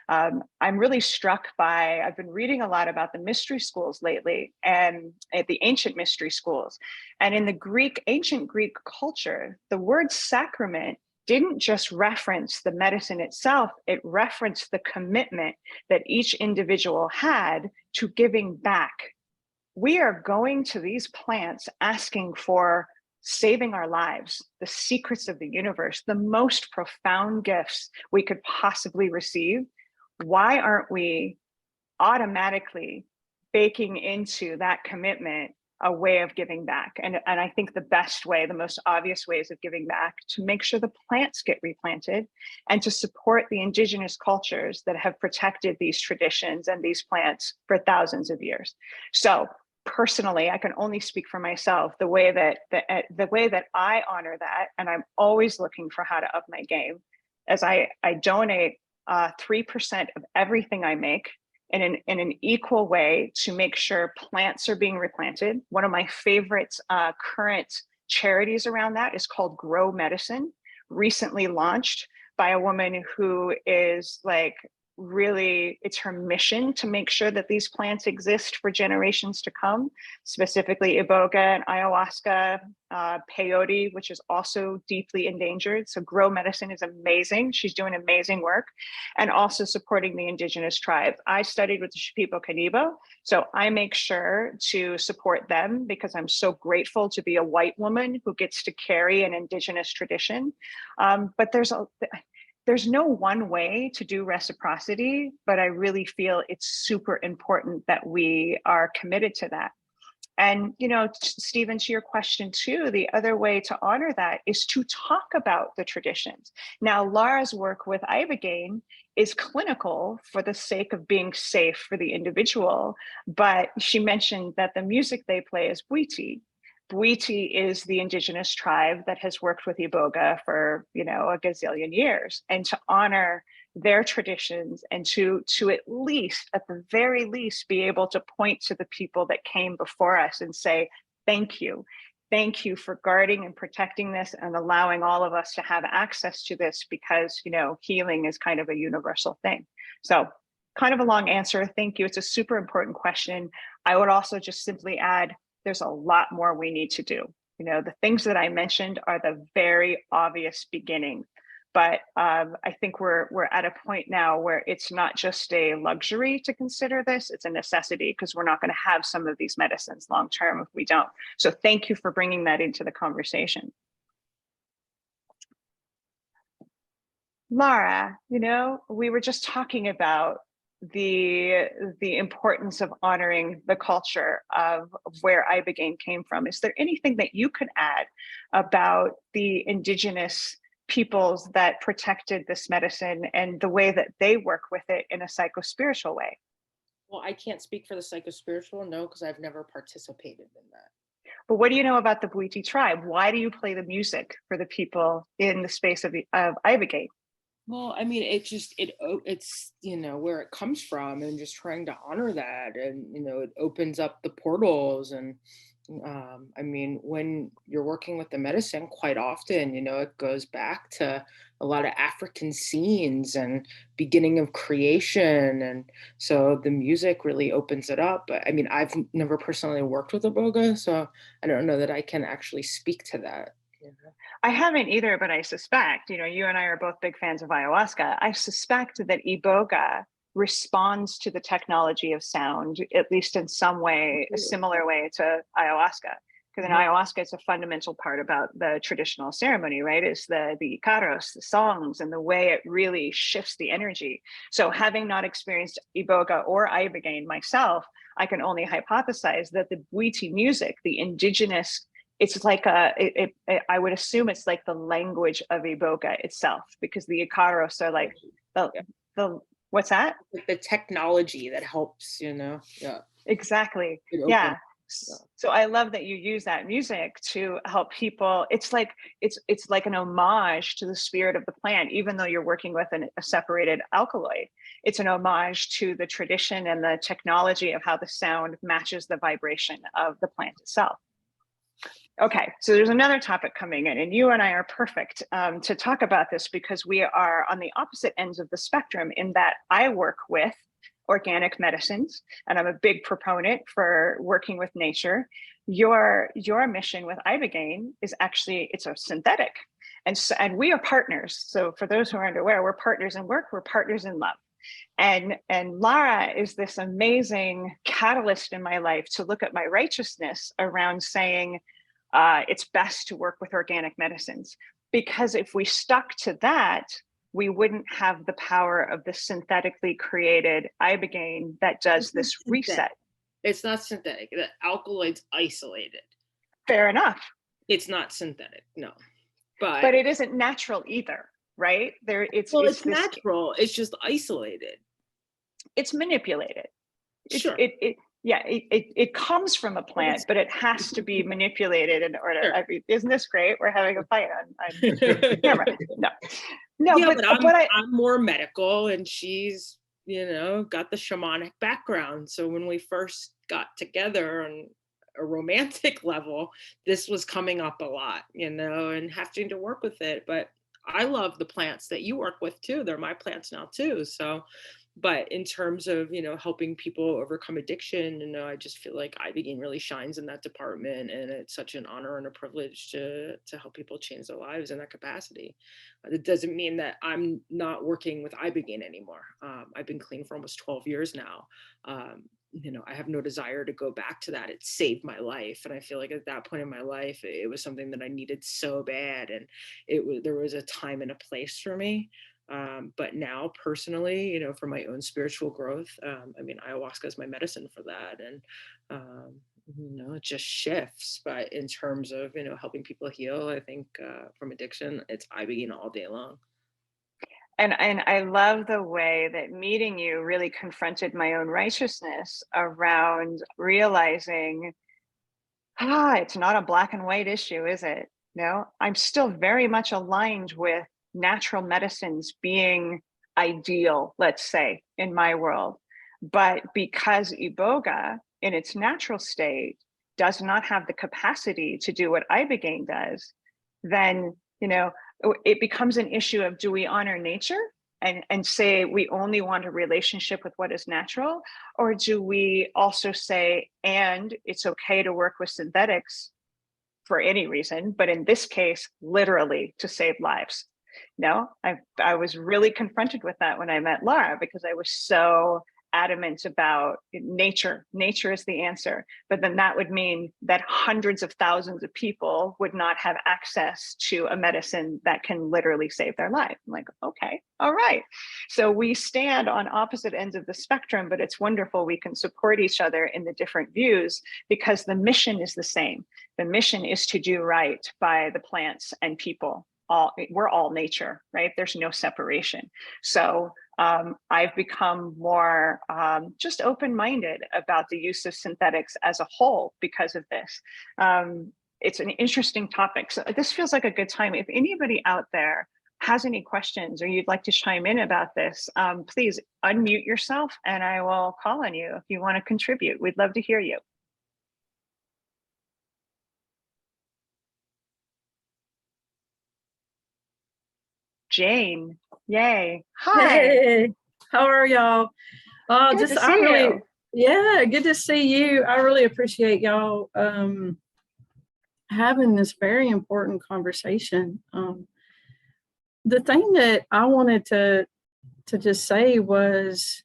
I'm really struck by, I've been reading a lot about the mystery schools lately and the ancient mystery schools. And in the ancient Greek culture, the word sacrament didn't just reference the medicine itself, it referenced the commitment that each individual had to giving back. We are going to these plants asking for saving our lives, the secrets of the universe, the most profound gifts we could possibly receive. Why aren't we automatically baking into that commitment a way of giving back? And I think the best way, the most obvious ways of giving back, to make sure the plants get replanted and to support the indigenous cultures that have protected these traditions and these plants for thousands of years. So personally, I can only speak for myself, the way that I honor that, and I'm always looking for how to up my game, as I donate 3% of everything I make in an equal way to make sure plants are being replanted. One of my favorite current charities around that is called Grow Medicine, recently launched by a woman who is like, really, it's her mission to make sure that these plants exist for generations to come, specifically Iboga and Ayahuasca, peyote, which is also deeply endangered. So Grow Medicine is amazing. She's doing amazing work, and also supporting the indigenous tribes. I studied with the Shipibo, so I make sure to support them because I'm so grateful to be a white woman who gets to carry an indigenous tradition. But there's no one way to do reciprocity, but I really feel it's super important that we are committed to that. And, you know, Stephen, to your question too, the other way to honor that is to talk about the traditions. Now, Laura's work with Ibogaine is clinical for the sake of being safe for the individual, but she mentioned that the music they play is Bwiti. Bwiti is the indigenous tribe that has worked with Iboga for, you know, a gazillion years. And to honor their traditions and to at least, at the very least, be able to point to the people that came before us and say, thank you. Thank you for guarding and protecting this and allowing all of us to have access to this, because, you know, healing is kind of a universal thing. So kind of a long answer. Thank you. It's a super important question. I would also just simply add, there's a lot more we need to do. You know, the things that I mentioned are the very obvious beginning, but I think we're at a point now where it's not just a luxury to consider this, it's a necessity, because we're not going to have some of these medicines long term if we don't. So thank you for bringing that into the conversation. Laura, you know, we were just talking about the importance of honoring the culture of where Ibogaine came from. Is there anything that you could add about the indigenous peoples that protected this medicine and the way that they work with it in a psychospiritual way? Well, I can't speak for the psychospiritual, no, because I've never participated in that. But what do you know about the Bwiti tribe? Why do you play the music for the people in the space of Ibogaine? Well, I mean, it's, you know, where it comes from, and just trying to honor that. And, you know, it opens up the portals. And I mean, when you're working with the medicine, quite often, you know, it goes back to a lot of African scenes and beginning of creation. And so the music really opens it up. But I mean, I've never personally worked with Iboga, so I don't know that I can actually speak to that. You know? I haven't either, but I suspect, you know, you and I are both big fans of ayahuasca. I suspect that Iboga responds to the technology of sound, at least in some way, a similar way to ayahuasca. Because in ayahuasca, it's a fundamental part about the traditional ceremony, right? It's the icaros, the songs, and the way it really shifts the energy. So having not experienced Iboga or Ibogaine myself, I can only hypothesize that the Bwiti music, the indigenous, it's like I would assume it's like the language of Iboga itself, because the icaros are like the what's that? Like the technology that helps, Yeah. Exactly. Yeah. So I love that you use that music to help people. It's like an homage to the spirit of the plant, even though you're working with a separated alkaloid. It's an homage to the tradition and the technology of how the sound matches the vibration of the plant itself. Okay, so there's another topic coming in, and you and I are perfect to talk about this, because we are on the opposite ends of the spectrum, in that I work with organic medicines, and I'm a big proponent for working with nature. Your mission with Ibogaine is actually, it's a synthetic, and we are partners. So for those who aren't aware, we're partners in work, we're partners in love. And Laura is this amazing catalyst in my life to look at my righteousness around saying it's best to work with organic medicines, because if we stuck to that, we wouldn't have the power of the synthetically created Ibogaine that does this reset. It's not synthetic. The alkaloid's isolated. Fair enough. It's not synthetic, no. But it isn't natural either, right? It's natural. It's just isolated. It's manipulated. Sure. It comes from a plant, but it has to be manipulated in order. Sure. I mean, isn't this great? We're having a fight on camera. No, yeah, but I'm more medical, and she's, got the shamanic background. So when we first got together on a romantic level, this was coming up a lot, and having to work with it. But I love the plants that you work with too. They're my plants now too. So, but in terms of, helping people overcome addiction, I just feel like Ibogaine really shines in that department, and it's such an honor and a privilege to help people change their lives in that capacity. It doesn't mean that I'm not working with Ibogaine anymore. I've been clean for almost 12 years now. I have no desire to go back to that. It saved my life. And I feel like at that point in my life, it was something that I needed so bad. And there was a time and a place for me. But now personally, for my own spiritual growth, ayahuasca is my medicine for that. And, it just shifts. But in terms of, helping people heal, I think from addiction, it's Ibogaine all day long. And I love the way that meeting you really confronted my own righteousness around realizing, it's not a black and white issue, is it? No, I'm still very much aligned with natural medicines being ideal, let's say, in my world. But because Iboga in its natural state does not have the capacity to do what Ibogaine does, then, it becomes an issue of, do we honor nature and say we only want a relationship with what is natural? Or do we also say, and it's okay to work with synthetics for any reason, but in this case, literally to save lives? No, I was really confronted with that when I met Laura, because I was so adamant about nature. Nature is the answer. But then that would mean that hundreds of thousands of people would not have access to a medicine that can literally save their life. I'm like, okay, all right. So we stand on opposite ends of the spectrum, but it's wonderful we can support each other in the different views, because the mission is the same. The mission is to do right by the plants and people. We're all nature, right? There's no separation. So I've become more just open-minded about the use of synthetics as a whole because of this. It's an interesting topic. So this feels like a good time. If anybody out there has any questions or you'd like to chime in about this, please unmute yourself and I will call on you if you want to contribute. We'd love to hear you. Jane, yay. Hi. Hey, how are y'all? Good to see you. Yeah, good to see you. I really appreciate y'all having this very important conversation. The thing that I wanted to just say was,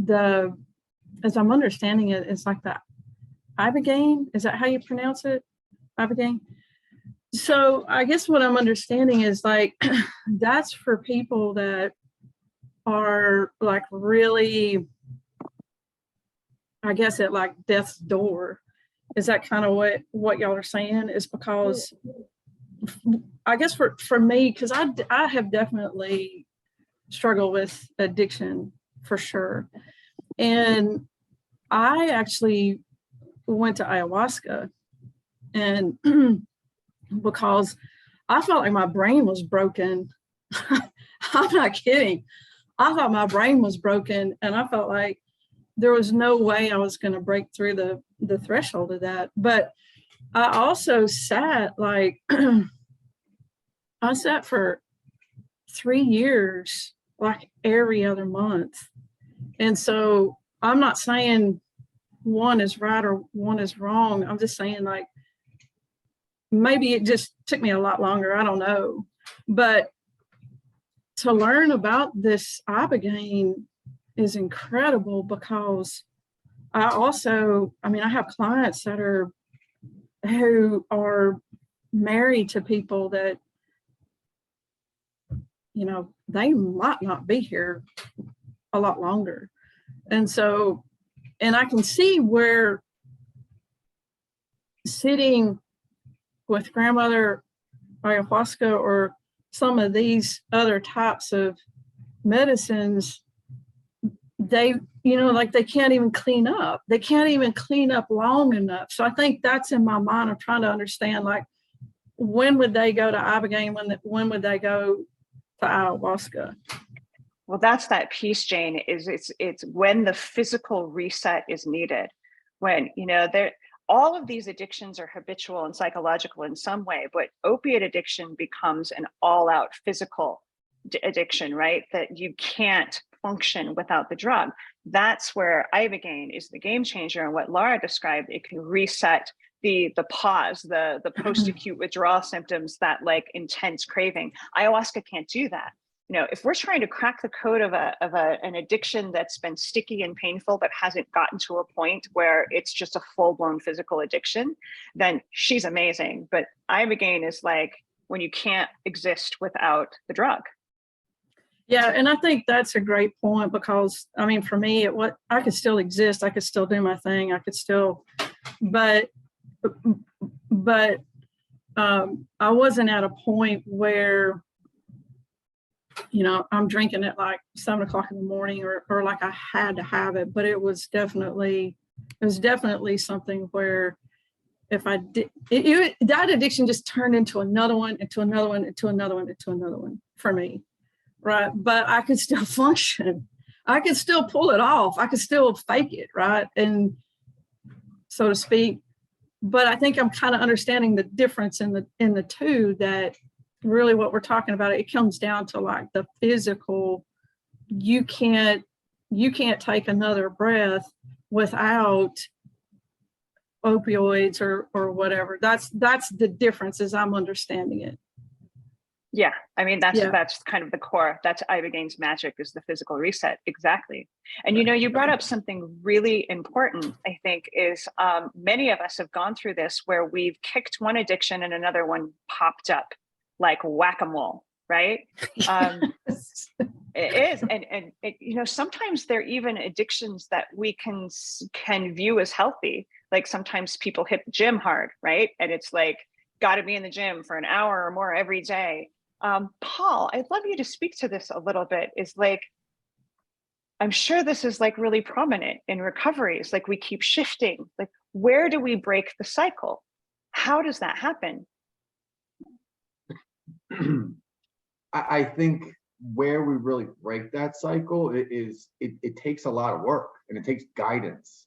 as I'm understanding it, it's like the Ibogaine. Is that how you pronounce it? Ibogaine. So I guess what I'm understanding is like that's for people that are like really, I guess, at like death's door. Is that kind of what y'all are saying? Is because I guess for me, because I have definitely struggled with addiction for sure. And I actually went to ayahuasca, and because I felt like my brain was broken. I'm not kidding. I thought my brain was broken, and I felt like there was no way I was going to break through the threshold of that. But I also sat like, I sat for 3 years, like every other month. And so I'm not saying one is right or one is wrong. I'm just saying like, maybe it just took me a lot longer. I don't know. But to learn about this Ibogaine is incredible, because I have clients who are married to people that, you know, they might not be here a lot longer. And so, and I can see where sitting with grandmother ayahuasca or some of these other types of medicines, they, you know, like they can't even clean up. They can't even clean up long enough. So I think that's in my mind. I'm trying to understand, like, when would they go to Ibogaine? When would they go to ayahuasca? Well, that's that piece, Jane, is it's when the physical reset is needed. When, you know, all of these addictions are habitual and psychological in some way, but opiate addiction becomes an all-out physical addiction, right? That you can't function without the drug. That's where Ibogaine is the game changer. And what Laura described, it can reset the pause, the post-acute withdrawal symptoms, that like intense craving. Ayahuasca can't do that. You know, if we're trying to crack the code of an addiction that's been sticky and painful but hasn't gotten to a point where it's just a full-blown physical addiction, then she's amazing. But Ibogaine is like when you can't exist without the drug. Yeah, and I think that's a great point, because I mean, for me, I could still exist, I could still do my thing, I could still, but I wasn't at a point where, you know, I'm drinking at like 7 o'clock in the morning or like I had to have it. But it was definitely something where if I did, that addiction just turned into another one, into another one, into another one, into another one for me. Right. But I could still function. I could still pull it off. I could still fake it. Right. And so to speak. But I think I'm kind of understanding the difference in the two, that really what we're talking about, it comes down to like the physical. You can't take another breath without opioids or whatever. That's the difference as I'm understanding it. Yeah, I mean, that's kind of the core. That's Ibogaine's magic, is the physical reset. Exactly. And, you know, you brought up something really important, I think, is many of us have gone through this where we've kicked one addiction and another one popped up like whack-a-mole, right? It is. And it, you know, sometimes they're even addictions that we can view as healthy. Like sometimes people hit the gym hard, right? And it's like, got to be in the gym for an hour or more every day. Paul, I'd love you to speak to this a little bit. Is like, I'm sure this is like really prominent in recoveries. Like we keep shifting. Like, where do we break the cycle? How does that happen? I think where we really break that cycle it takes a lot of work, and it takes guidance.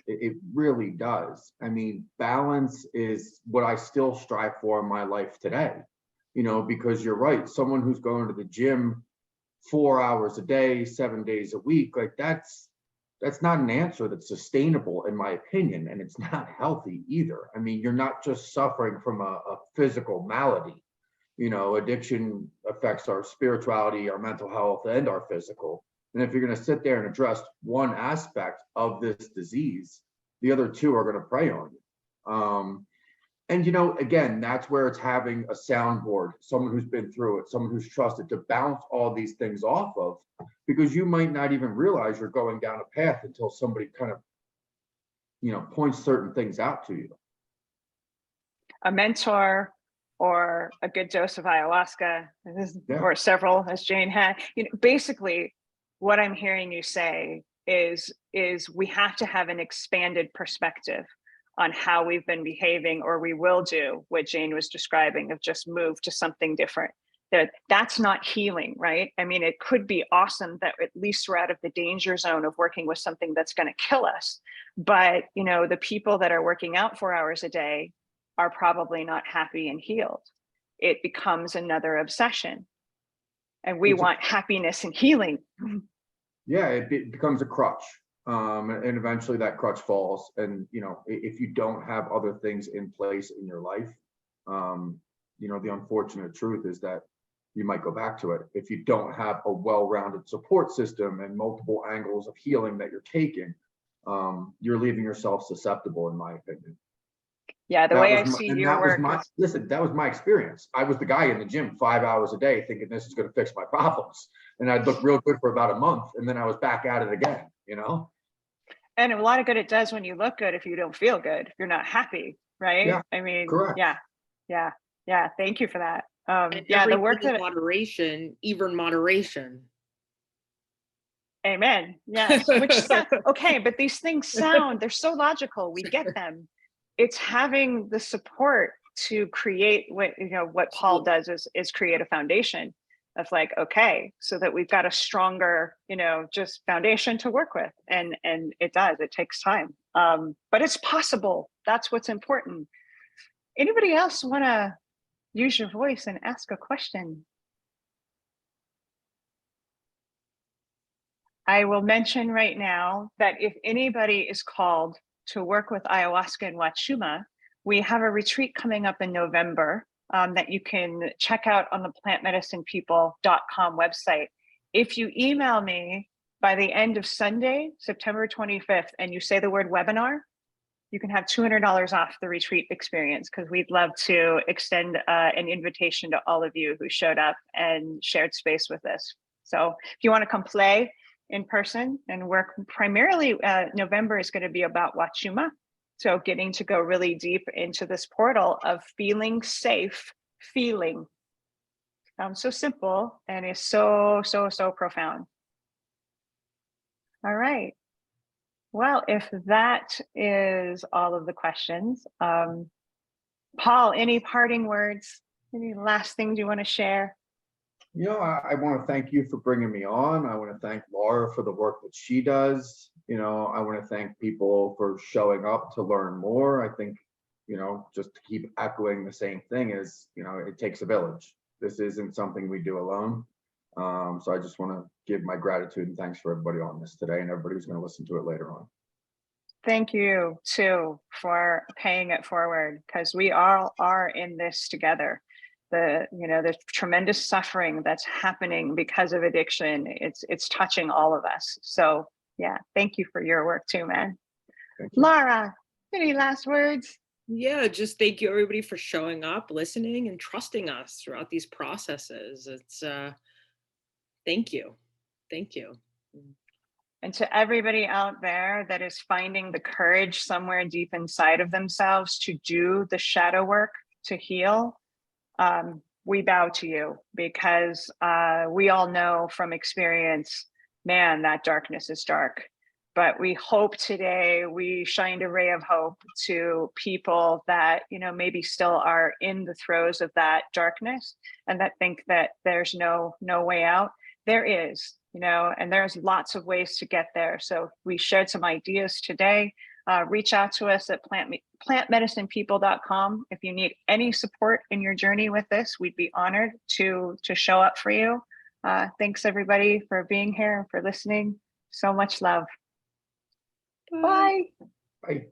It really does. I mean, balance is what I still strive for in my life today. You know, because you're right, someone who's going to the gym 4 hours a day, 7 days a week, like that's not an answer that's sustainable, in my opinion, and it's not healthy either. I mean, you're not just suffering from a physical malady. You know, addiction affects our spirituality, our mental health, and our physical. And if you're going to sit there and address one aspect of this disease, the other two are going to prey on you. And, you know, again, that's where it's having a soundboard, someone who's been through it, someone who's trusted to bounce all these things off of, because you might not even realize you're going down a path until somebody kind of, you know, points certain things out to you. A mentor or a good dose of ayahuasca, or several, as Jane had. You know, basically, what I'm hearing you say is we have to have an expanded perspective on how we've been behaving, or we will do what Jane was describing of just move to something different. That's not healing, right? I mean, it could be awesome that at least we're out of the danger zone of working with something that's going to kill us. But, you know, the people that are working out 4 hours a day are probably not happy and healed. It becomes another obsession. And we want happiness and healing. Yeah, it becomes a crutch. And eventually that crutch falls. And, you know, if you don't have other things in place in your life, you know, the unfortunate truth is that you might go back to it. If you don't have a well-rounded support system and multiple angles of healing that you're taking, you're leaving yourself susceptible, in my opinion. Yeah, the way I see your work. Listen, that was my experience. I was the guy in the gym 5 hours a day thinking this is going to fix my problems. And I'd look real good for about a month. And then I was back at it again, you know? And a lot of good it does when you look good if you don't feel good, if you're not happy, right? Yeah, I mean, correct. Yeah. Thank you for that. The work that moderation, even moderation. Amen. Yes. Which okay, but these things they're so logical. We get them. It's having the support to create what Paul does is create a foundation of like, okay, so that we've got a stronger, just foundation to work with. And it takes time. But it's possible. That's what's important. Anybody else want to use your voice and ask a question? I will mention right now that if anybody is called to work with ayahuasca and wachuma, we have a retreat coming up in November that you can check out on the plantmedicinepeople.com website. If you email me by the end of Sunday, September 25th, and you say the word webinar, you can have $200 off the retreat experience, because we'd love to extend an invitation to all of you who showed up and shared space with us. So if you want to come play in person and work, primarily November is going to be about wachuma. So getting to go really deep into this portal of feeling safe, feeling. So simple and is so profound. All right. Well, if that is all of the questions, Paul, any parting words, any last things you want to share? I want to thank you for bringing me on. I want to thank Laura for the work that she does. I want to thank people for showing up to learn more. I think, just to keep echoing the same thing is, it takes a village. This isn't something we do alone. So I just want to give my gratitude and thanks for everybody on this today and everybody who's going to listen to it later on. Thank you too for paying it forward, because we all are in this together. The tremendous suffering that's happening because of addiction, it's touching all of us. So yeah, thank you for your work too, man. Laura, any last words? Yeah, just thank you everybody for showing up, listening, and trusting us throughout these processes. It's thank you. And to everybody out there that is finding the courage somewhere deep inside of themselves to do the shadow work to heal, we bow to you, because we all know from experience, man, that darkness is dark. But we hope today we shined a ray of hope to people that, maybe still are in the throes of that darkness and that think that there's no way out. There is, and there's lots of ways to get there. So we shared some ideas today. Reach out to us at plantmedicinepeople.com. If you need any support in your journey with this, we'd be honored to show up for you. Thanks everybody for being here and for listening. So much love. Bye. Bye.